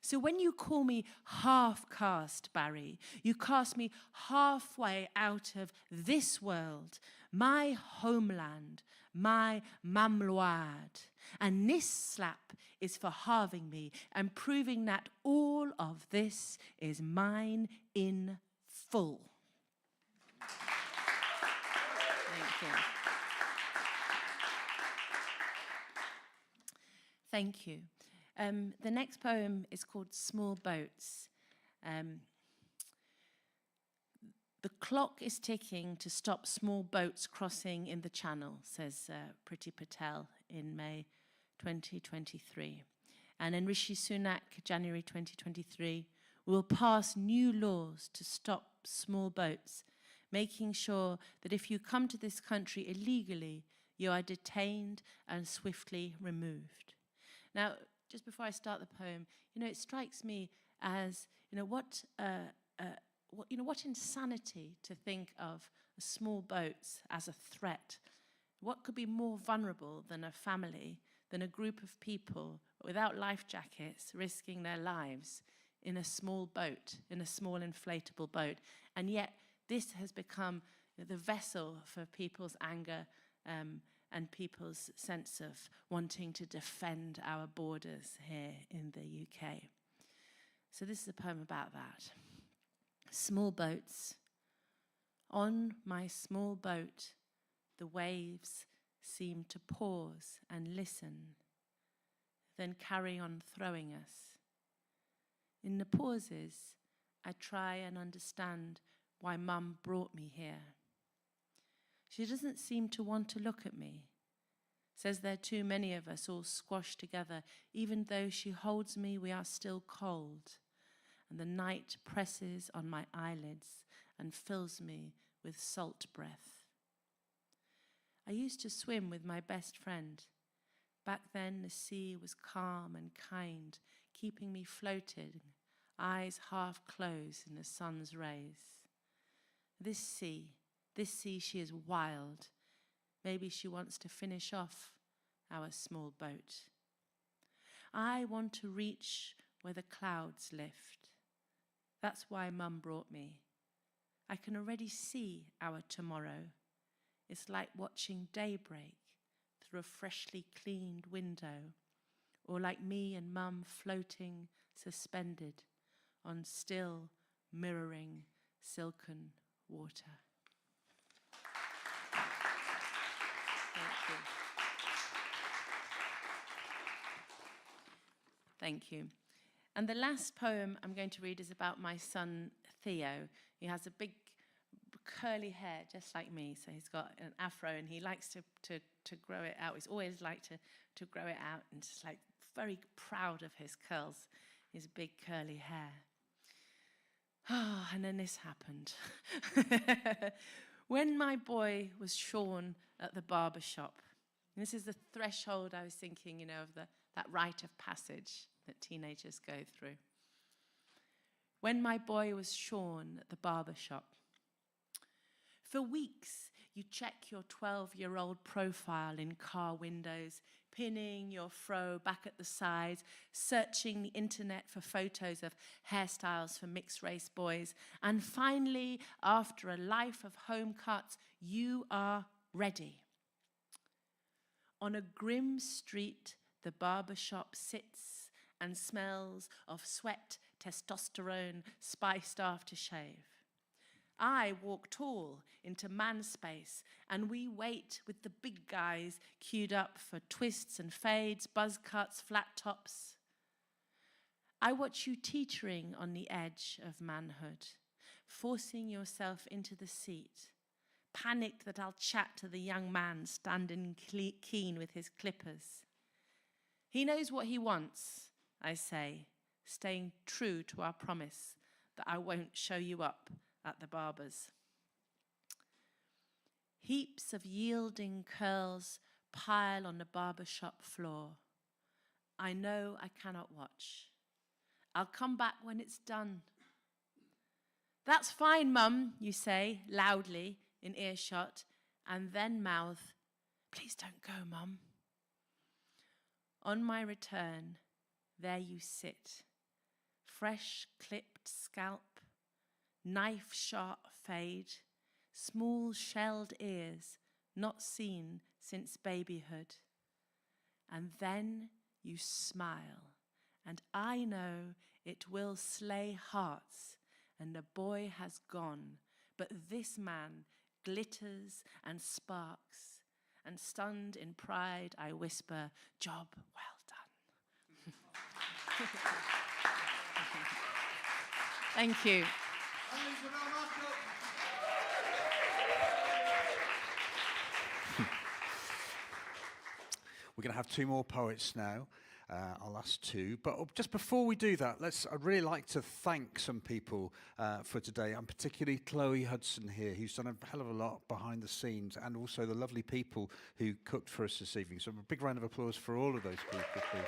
So when you call me half-caste, Barry, you cast me halfway out of this world, my homeland, my mamload. And this slap is for halving me and proving that all of this is mine in full. Thank you. Thank you. The next poem is called Small Boats. The clock is ticking to stop small boats crossing in the channel, says Priti Patel in May 2023. And in Rishi Sunak, January 2023, will pass new laws to stop small boats, making sure that if you come to this country illegally, you are detained and swiftly removed. Now, just before I start the poem, it strikes me as, what insanity to think of small boats as a threat. What could be more vulnerable than a family, than a group of people without life jackets risking their lives in a small boat, in a small inflatable boat? And yet this has become the vessel for people's anger and people's sense of wanting to defend our borders here in the UK. So this is a poem about that. Small boats. On my small boat, the waves seem to pause and listen, then carry on throwing us. In the pauses, I try and understand why Mum brought me here. She doesn't seem to want to look at me. Says there are too many of us all squashed together. Even though she holds me, we are still cold. And the night presses on my eyelids and fills me with salt breath. I used to swim with my best friend. Back then the sea was calm and kind, keeping me floating, eyes half closed in the sun's rays. This sea, she is wild. Maybe she wants to finish off our small boat. I want to reach where the clouds lift. That's why Mum brought me. I can already see our tomorrow. It's like watching daybreak through a freshly cleaned window, or like me and Mum floating suspended on still mirroring silken water. Thank you. And the last poem I'm going to read is about my son, Theo. He has a big curly hair, just like me. So he's got an afro and he likes to grow it out. He's always liked to grow it out and just like very proud of his curls, his big curly hair. Oh, and then this happened. When my boy was shorn at the barber shop, and this is the threshold I was thinking, of that rite of passage that teenagers go through. When my boy was shorn at the barber shop, for weeks you check your 12-year-old profile in car windows, pinning your fro back at the sides, searching the internet for photos of hairstyles for mixed-race boys, and finally, after a life of home cuts, you are ready. On a grim street, the barber shop sits and smells of sweat, testosterone, spiced aftershave. I walk tall into man space, and we wait with the big guys queued up for twists and fades, buzz cuts, flat tops. I watch you teetering on the edge of manhood, forcing yourself into the seat, panicked that I'll chat to the young man standing keen with his clippers. He knows what he wants, I say, staying true to our promise that I won't show you up at the barber's. Heaps of yielding curls pile on the barber shop floor. I know I cannot watch. I'll come back when it's done. That's fine, Mum, you say, loudly, in earshot, and then mouth, please don't go, Mum. On my return, there you sit, fresh clipped scalp, knife-sharp fade, small shelled ears, not seen since babyhood. And then you smile, and I know it will slay hearts, and the boy has gone, but this man glitters and sparks, and stunned in pride I whisper, job well done. Thank you. We're going to have two more poets now, our last two. But just before we do that, I'd really like to thank some people for today, and particularly Chloe Hudson here, who's done a hell of a lot behind the scenes, and also the lovely people who cooked for us this evening. So a big round of applause for all of those people, please.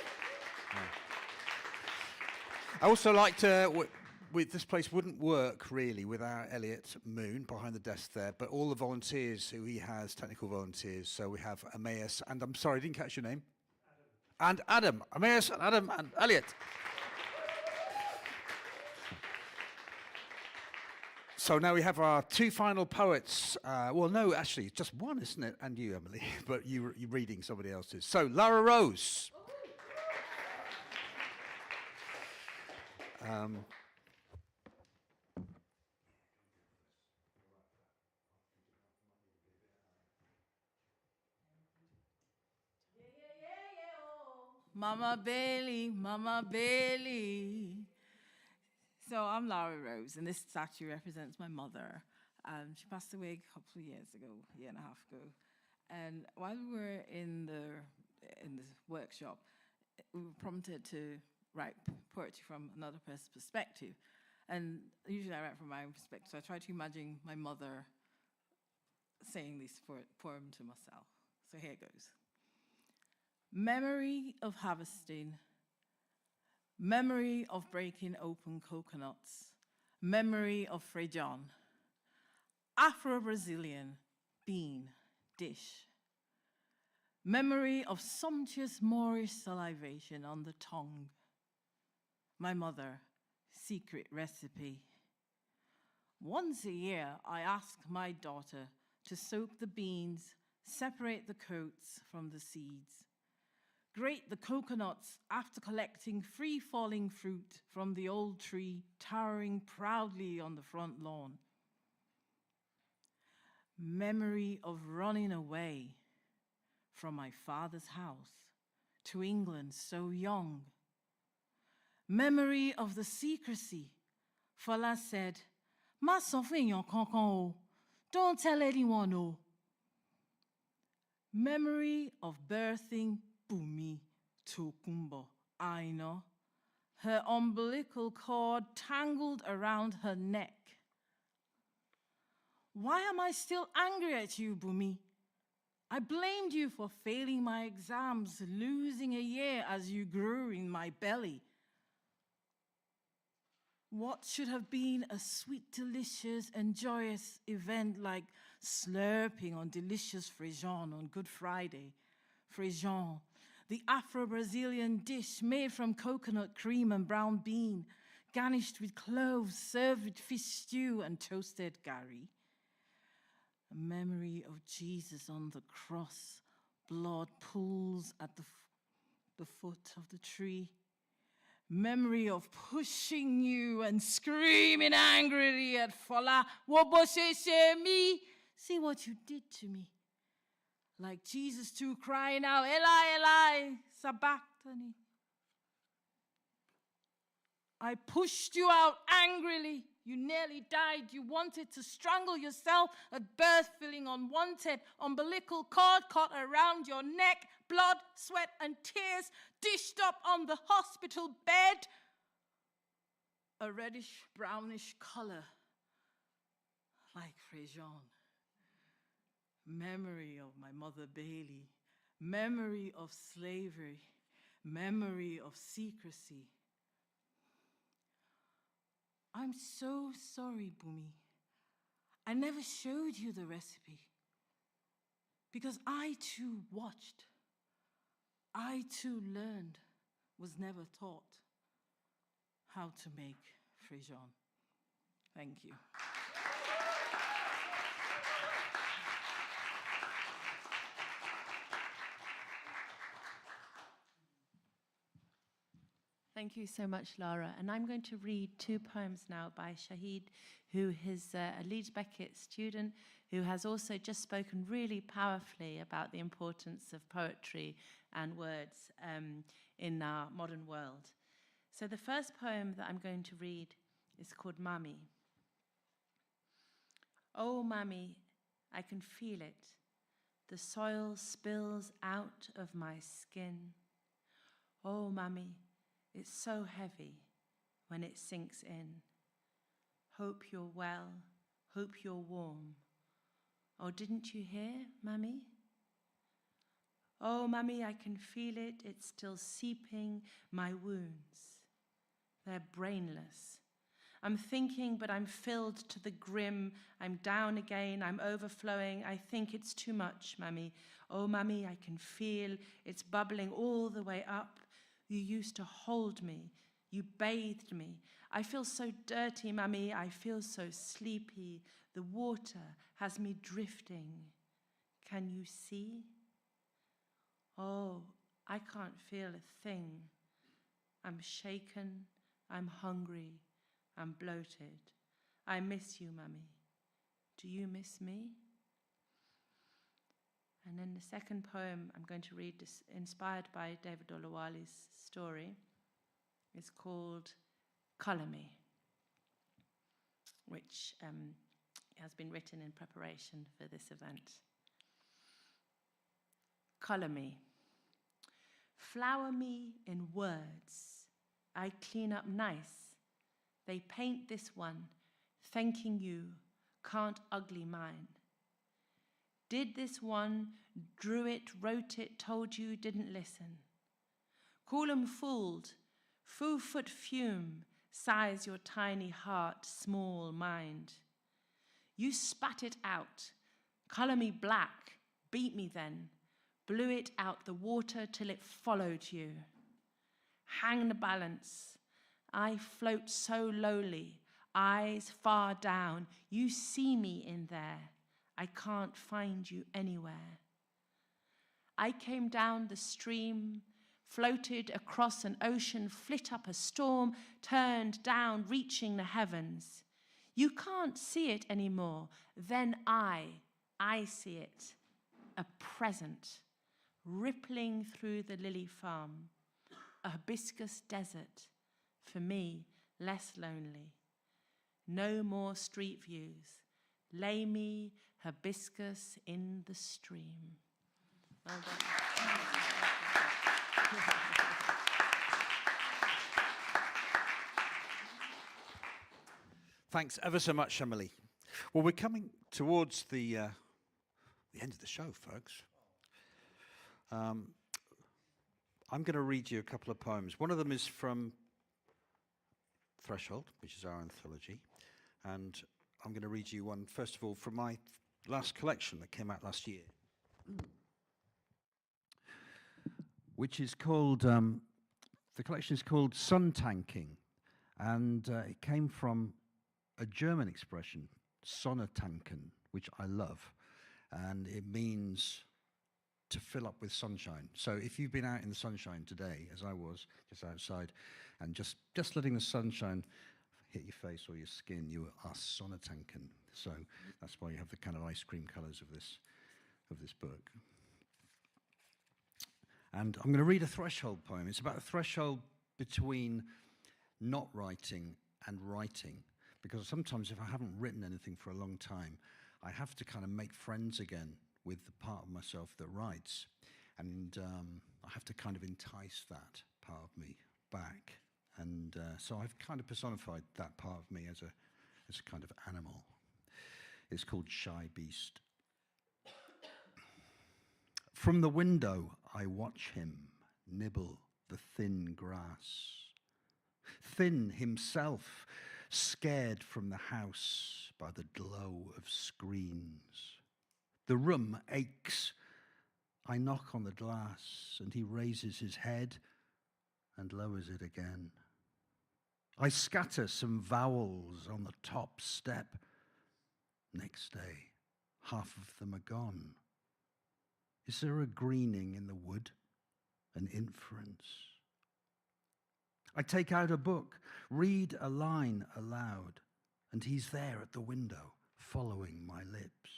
I also like to... This place wouldn't work really without Elliot Moon behind the desk there, but all the volunteers who he has, technical volunteers. So we have Emmaus, and I'm sorry, I didn't catch your name. Adam. Emmaus, and Adam, and Elliot. So now we have our two final poets. Well, no, actually, just one, isn't it? And you, Emily, but you're reading somebody else's. So Lara Rose. Mama Bailey. So I'm Lara Rose, and this statue represents my mother. She passed away a couple of years ago, a year and a half ago. And while we were in the workshop, we were prompted to write poetry from another person's perspective. And usually I write from my own perspective, so I try to imagine my mother saying this poem to myself. So here it goes. Memory of harvesting, memory of breaking open coconuts, memory of Frejon, Afro-Brazilian bean dish, memory of sumptuous Moorish salivation on the tongue, my mother, secret recipe. Once a year, I ask my daughter to soak the beans, separate the coats from the seeds, grate the coconuts after collecting free-falling fruit from the old tree towering proudly on the front lawn. Memory of running away from my father's house to England so young. Memory of the secrecy. Fola said, "Má sọ fún èèyàn kankan o. Don't tell anyone o." Memory of birthing Bumi Tokumbo Aina, her umbilical cord tangled around her neck. "Why am I still angry at you, Bumi? I blamed you for failing my exams, losing a year as you grew in my belly. What should have been a sweet, delicious, and joyous event like slurping on delicious frijol on Good Friday. Frijol, the Afro-Brazilian dish made from coconut cream and brown bean, garnished with cloves, served with fish stew and toasted gari. A memory of Jesus on the cross, blood pools at the foot of the tree. Memory of pushing you and screaming angrily at Fola, "Wobosheshemi, see what you did to me." Like Jesus too crying out, "Eli, Eli, sabachthani." I pushed you out angrily. You nearly died. You wanted to strangle yourself at birth, feeling unwanted. Umbilical cord caught around your neck. Blood, sweat, and tears dished up on the hospital bed. A reddish, brownish color, like Frejon. Memory of my mother Bailey. Memory of slavery. Memory of secrecy. I'm so sorry, Bumi. I never showed you the recipe because I too watched. I too learned, was never taught how to make Frejon. Thank you. Thank you so much, Lara. And I'm going to read two poems now by Shahid, who is a Leeds Beckett student who has also just spoken really powerfully about the importance of poetry and words in our modern world. So the first poem that I'm going to read is called Mummy. Oh, Mummy, I can feel it. The soil spills out of my skin. Oh, Mummy, it's so heavy when it sinks in. Hope you're well, hope you're warm. Oh, didn't you hear, Mummy? Oh, Mummy, I can feel it. It's still seeping my wounds. They're brainless. I'm thinking, but I'm filled to the grim. I'm down again. I'm overflowing. I think it's too much, Mummy. Oh, Mummy, I can feel it's bubbling all the way up. You used to hold me. You bathed me. I feel so dirty, Mummy. I feel so sleepy. The water has me drifting. Can you see? Oh, I can't feel a thing. I'm shaken. I'm hungry. I'm bloated. I miss you, Mummy. Do you miss me? And then the second poem I'm going to read is inspired by David Oluwale's story. It's called Colour Me, which has been written in preparation for this event. Colour me. Flower me in words. I clean up nice. They paint this one, thanking you, can't ugly mine. Did this one, drew it, wrote it, told you, didn't listen. Call 'em fooled, foot fume, sighs your tiny heart, small mind. You spat it out, colour me black, beat me then, blew it out the water till it followed you. Hang the balance, I float so lowly, eyes far down, you see me in there. I can't find you anywhere. I came down the stream, floated across an ocean, flit up a storm, turned down, reaching the heavens. You can't see it anymore. Then I see it, a present, rippling through the lily farm, a hibiscus desert, for me, less lonely. No more street views. Lay me hibiscus in the stream. Well done. Thanks ever so much, Emily. Well, we're coming towards the end of the show, folks. I'm going to read you a couple of poems. One of them is from Threshold, which is our anthology. And I'm going to read you one, first of all, from my last collection that came out last year, which is called, the collection is called Sun Tanking. And it came from a German expression, Sonnetanken, which I love. And it means to fill up with sunshine. So if you've been out in the sunshine today, as I was, just outside, and just letting the sunshine hit your face or your skin, you are Sonnetanken. So that's why you have the kind of ice cream colours of this book. And I'm going to read a Threshold poem. It's about a threshold between not writing and writing. Because sometimes if I haven't written anything for a long time, I have to kind of make friends again with the part of myself that writes. And I have to kind of entice that part of me back. And so I've kind of personified that part of me as a kind of animal. It's called Shy Beast. From the window, I watch him nibble the thin grass. Thin himself, scared from the house by the glow of screens. The room aches. I knock on the glass, and he raises his head and lowers it again. I scatter some vowels on the top step. Next day, half of them are gone. Is there a greening in the wood, an inference? I take out a book, read a line aloud, and he's there at the window, following my lips.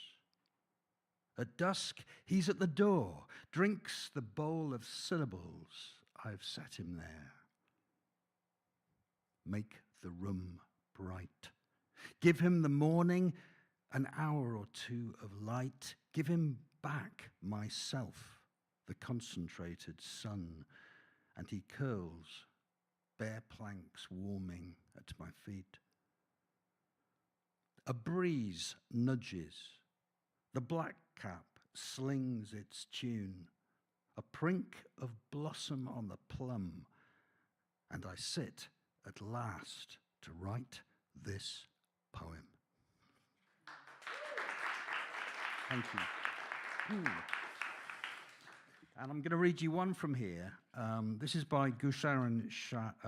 At dusk, he's at the door, drinks the bowl of syllables. I've set him there. Make the room bright. Give him the morning, an hour or two of light. Give him back myself, the concentrated sun, and he curls, bare planks warming at my feet. A breeze nudges. The blackcap slings its tune. A prink of blossom on the plum, and I sit at last to write this poem. Thank you. And I'm going to read you one from here. This is by Gusharan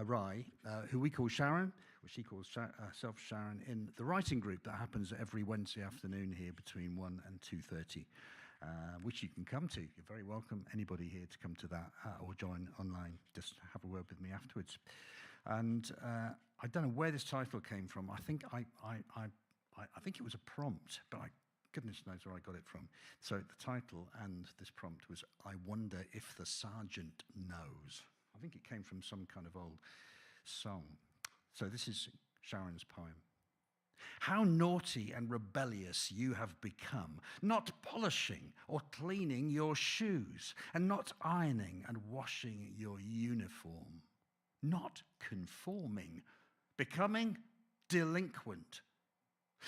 Rai, who we call Sharon, or she calls herself Sharon, in the writing group that happens every Wednesday afternoon here between 1 and 2:30, which you can come to. You're very welcome, anybody here, to come to that or join online. Just have a word with me afterwards. And I don't know where this title came from. I think it was a prompt, but goodness knows where I got it from. So the title and this prompt was, I wonder if the sergeant knows. I think it came from some kind of old song. So this is Sharon's poem. How naughty and rebellious you have become, not polishing or cleaning your shoes, and not ironing and washing your uniform, not conforming, becoming delinquent.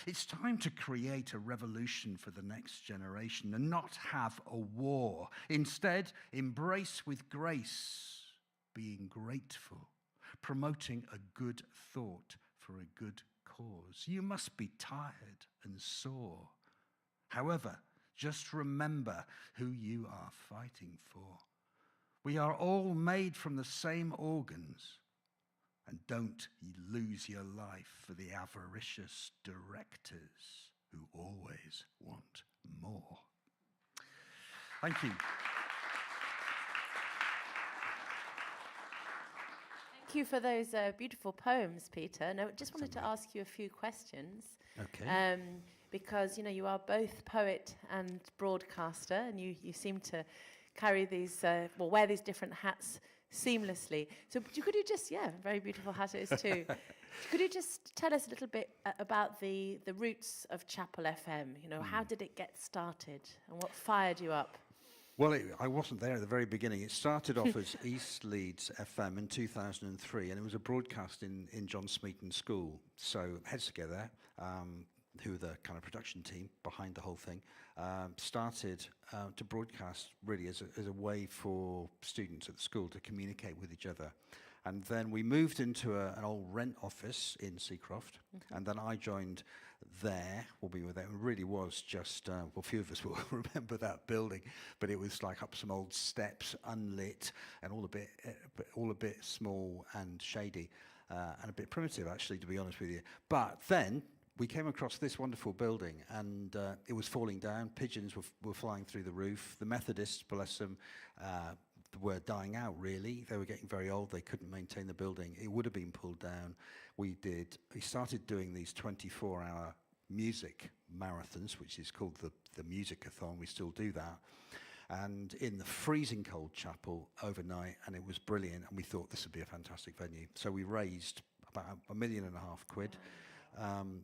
It's time to create a revolution for the next generation and not have a war. Instead, embrace with grace, being grateful, promoting a good thought for a good cause. You must be tired and sore. However, just remember who you are fighting for. We are all made from the same organs. And don't lose your life for the avaricious directors who always want more. Thank you. Thank you for those beautiful poems, Peter. Now, I just wanted to ask you a few questions. Okay. Because, you know, you are both poet and broadcaster, and you seem to carry these, wear these different hats seamlessly. So could you just, very beautiful hat it is too. Could you just tell us a little bit about the roots of Chapel FM? You know, how did it get started and what fired you up? Well, I wasn't there at the very beginning. It started off as East Leeds FM in 2003, and it was a broadcast in John Smeaton School. So Heads Together, who are the kind of production team behind the whole thing, started to broadcast really as a way for students at the school to communicate with each other. And then we moved into an old rent office in Seacroft, and then I joined there. We were there. It really was just, well, a few of us will remember that building, but it was like up some old steps, unlit, and all a bit small and shady, and a bit primitive, actually, to be honest with you. But then we came across this wonderful building, and it was falling down. Pigeons were flying through the roof. The Methodists, bless them, were dying out, really. They were getting very old. They couldn't maintain the building. It would have been pulled down. We started doing these 24-hour music marathons, which is called the Music-a-thon. We still do that. And in the freezing cold chapel overnight, and it was brilliant, and we thought this would be a fantastic venue. So we raised about £1.5 million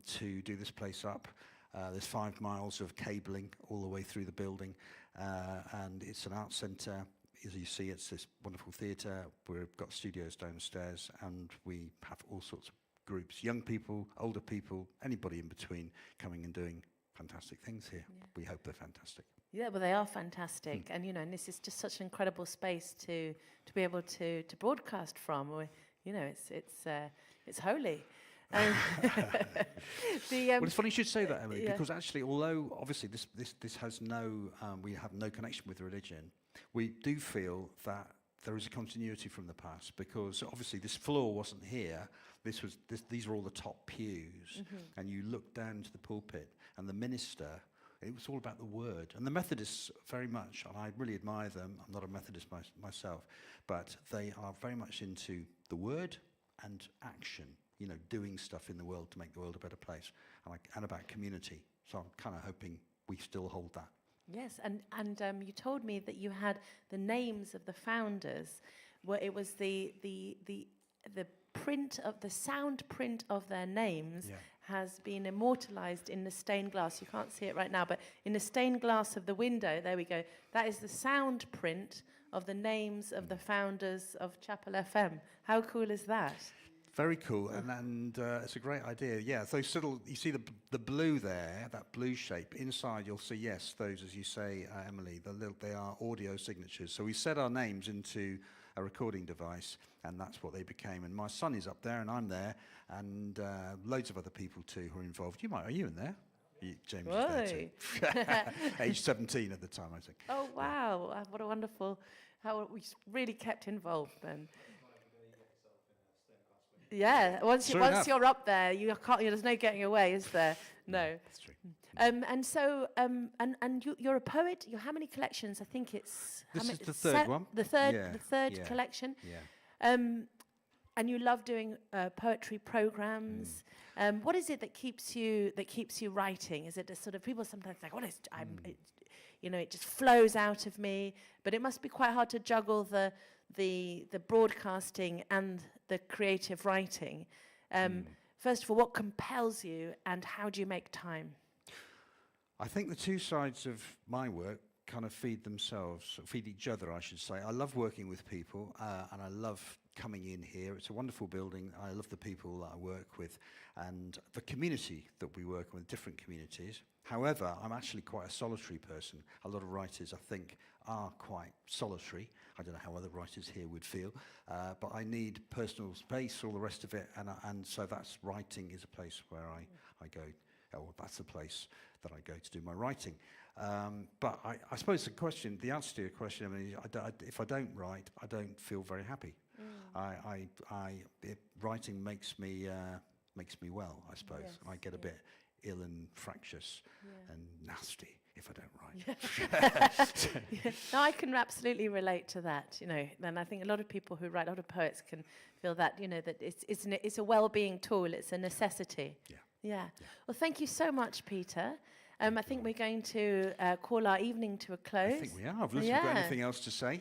to do this place up. There's 5 miles of cabling all the way through the building, and it's an art centre. As you see, it's this wonderful theatre. We've got studios downstairs, and we have all sorts of groups, young people, older people, anybody in between, coming and doing fantastic things here. Yeah. We hope they're fantastic. Yeah, well, they are fantastic, and and this is just such an incredible space to be able to broadcast from. It's holy. Well, it's funny you should say that, Emily, because actually, although obviously this has we have no connection with religion, we do feel that there is a continuity from the past, because obviously this floor wasn't here. These are all the top pews, and you look down to the pulpit, and the minister. It was all about the word. And the Methodists very much, and I really admire them. I'm not a Methodist myself, but they are very much into the word and action. Doing stuff in the world to make the world a better place, and about community. So I'm kind of hoping we still hold that. Yes, and you told me that you had the names of the founders, where it was the print of the sound print of their names has been immortalized in the stained glass. You can't see it right now, but in the stained glass of the window, there we go. That is the sound print of the names of the founders of Chapel FM. How cool is that? Very cool, and it's a great idea. Yeah, so you see the blue there, that blue shape. Inside you'll see, yes, those, as you say, Emily, they are audio signatures. So we set our names into a recording device, and that's what they became. And my son is up there, and I'm there, and loads of other people too who are involved. Are you in there? James is there too. Age 17 at the time, I think. Oh, wow. Yeah. What a wonderful, how we really kept involved then. Yeah, once you're up there, you can't. There's no getting away, is there? No. That's true. And so, you're a poet. How many collections? I think it's. This is the third one. The third collection. Yeah. And you love doing poetry programs. What is it that keeps you writing? Is it a sort of people sometimes think, it just flows out of me. But it must be quite hard to juggle the broadcasting and the creative writing. First of all, what compels you, and how do you make time? I think the two sides of my work kind of feed each other, I should say. I love working with people, and I love coming in here. It's a wonderful building. I love the people that I work with, and the community that we work with, different communities. However, I'm actually quite a solitary person. A lot of writers, I think, are quite solitary. I don't know how other writers here would feel, but I need personal space, all the rest of it, and so writing is a place where I go. Oh, that's a place that I go to do my writing. But I suppose the answer to your question, I mean, if I don't write, I don't feel very happy. Writing makes me well, I suppose. Yes, I get a bit ill and fractious and nasty if I don't write. No, I can absolutely relate to that. And I think a lot of people who write, a lot of poets can feel that. That it's a well-being tool. It's a necessity. Yeah. Well, thank you so much, Peter. I think we're going to call our evening to a close. I think we are. Unless you've got anything else to say.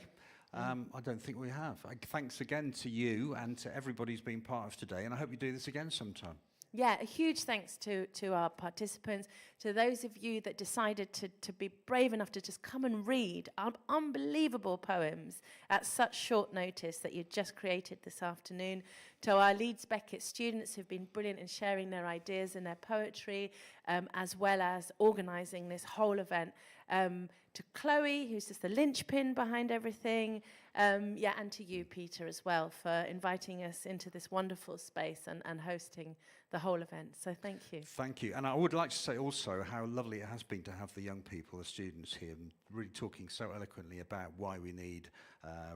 I don't think we have. Thanks again to you and to everybody who's been part of today, and I hope you do this again sometime. Yeah, a huge thanks to our participants, to those of you that decided to be brave enough to just come and read unbelievable poems at such short notice that you just created this afternoon, to our Leeds Beckett students who've been brilliant in sharing their ideas and their poetry, as well as organising this whole event, to Chloe, who's just the linchpin behind everything, and to you, Peter, as well, for inviting us into this wonderful space and hosting the whole event. So thank you. Thank you. And I would like to say also how lovely it has been to have the young people, the students here, and really talking so eloquently about why we need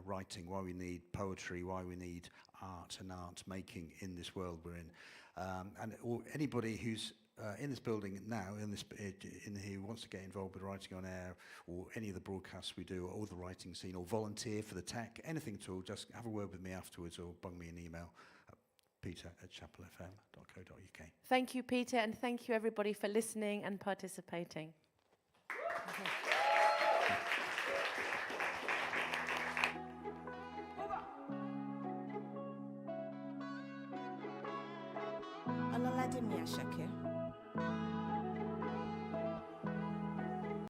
writing, why we need poetry, why we need art and art making in this world we're in. Anybody who's in this building now, in here, who wants to get involved with writing on air, or any of the broadcasts we do, or the writing scene, or volunteer for the tech, anything at all, just have a word with me afterwards, or bung me an email at peter@chapelfm.co.uk. Thank you, Peter, and thank you, everybody, for listening and participating. Ọlọ́ládé mi Àṣàkẹ́.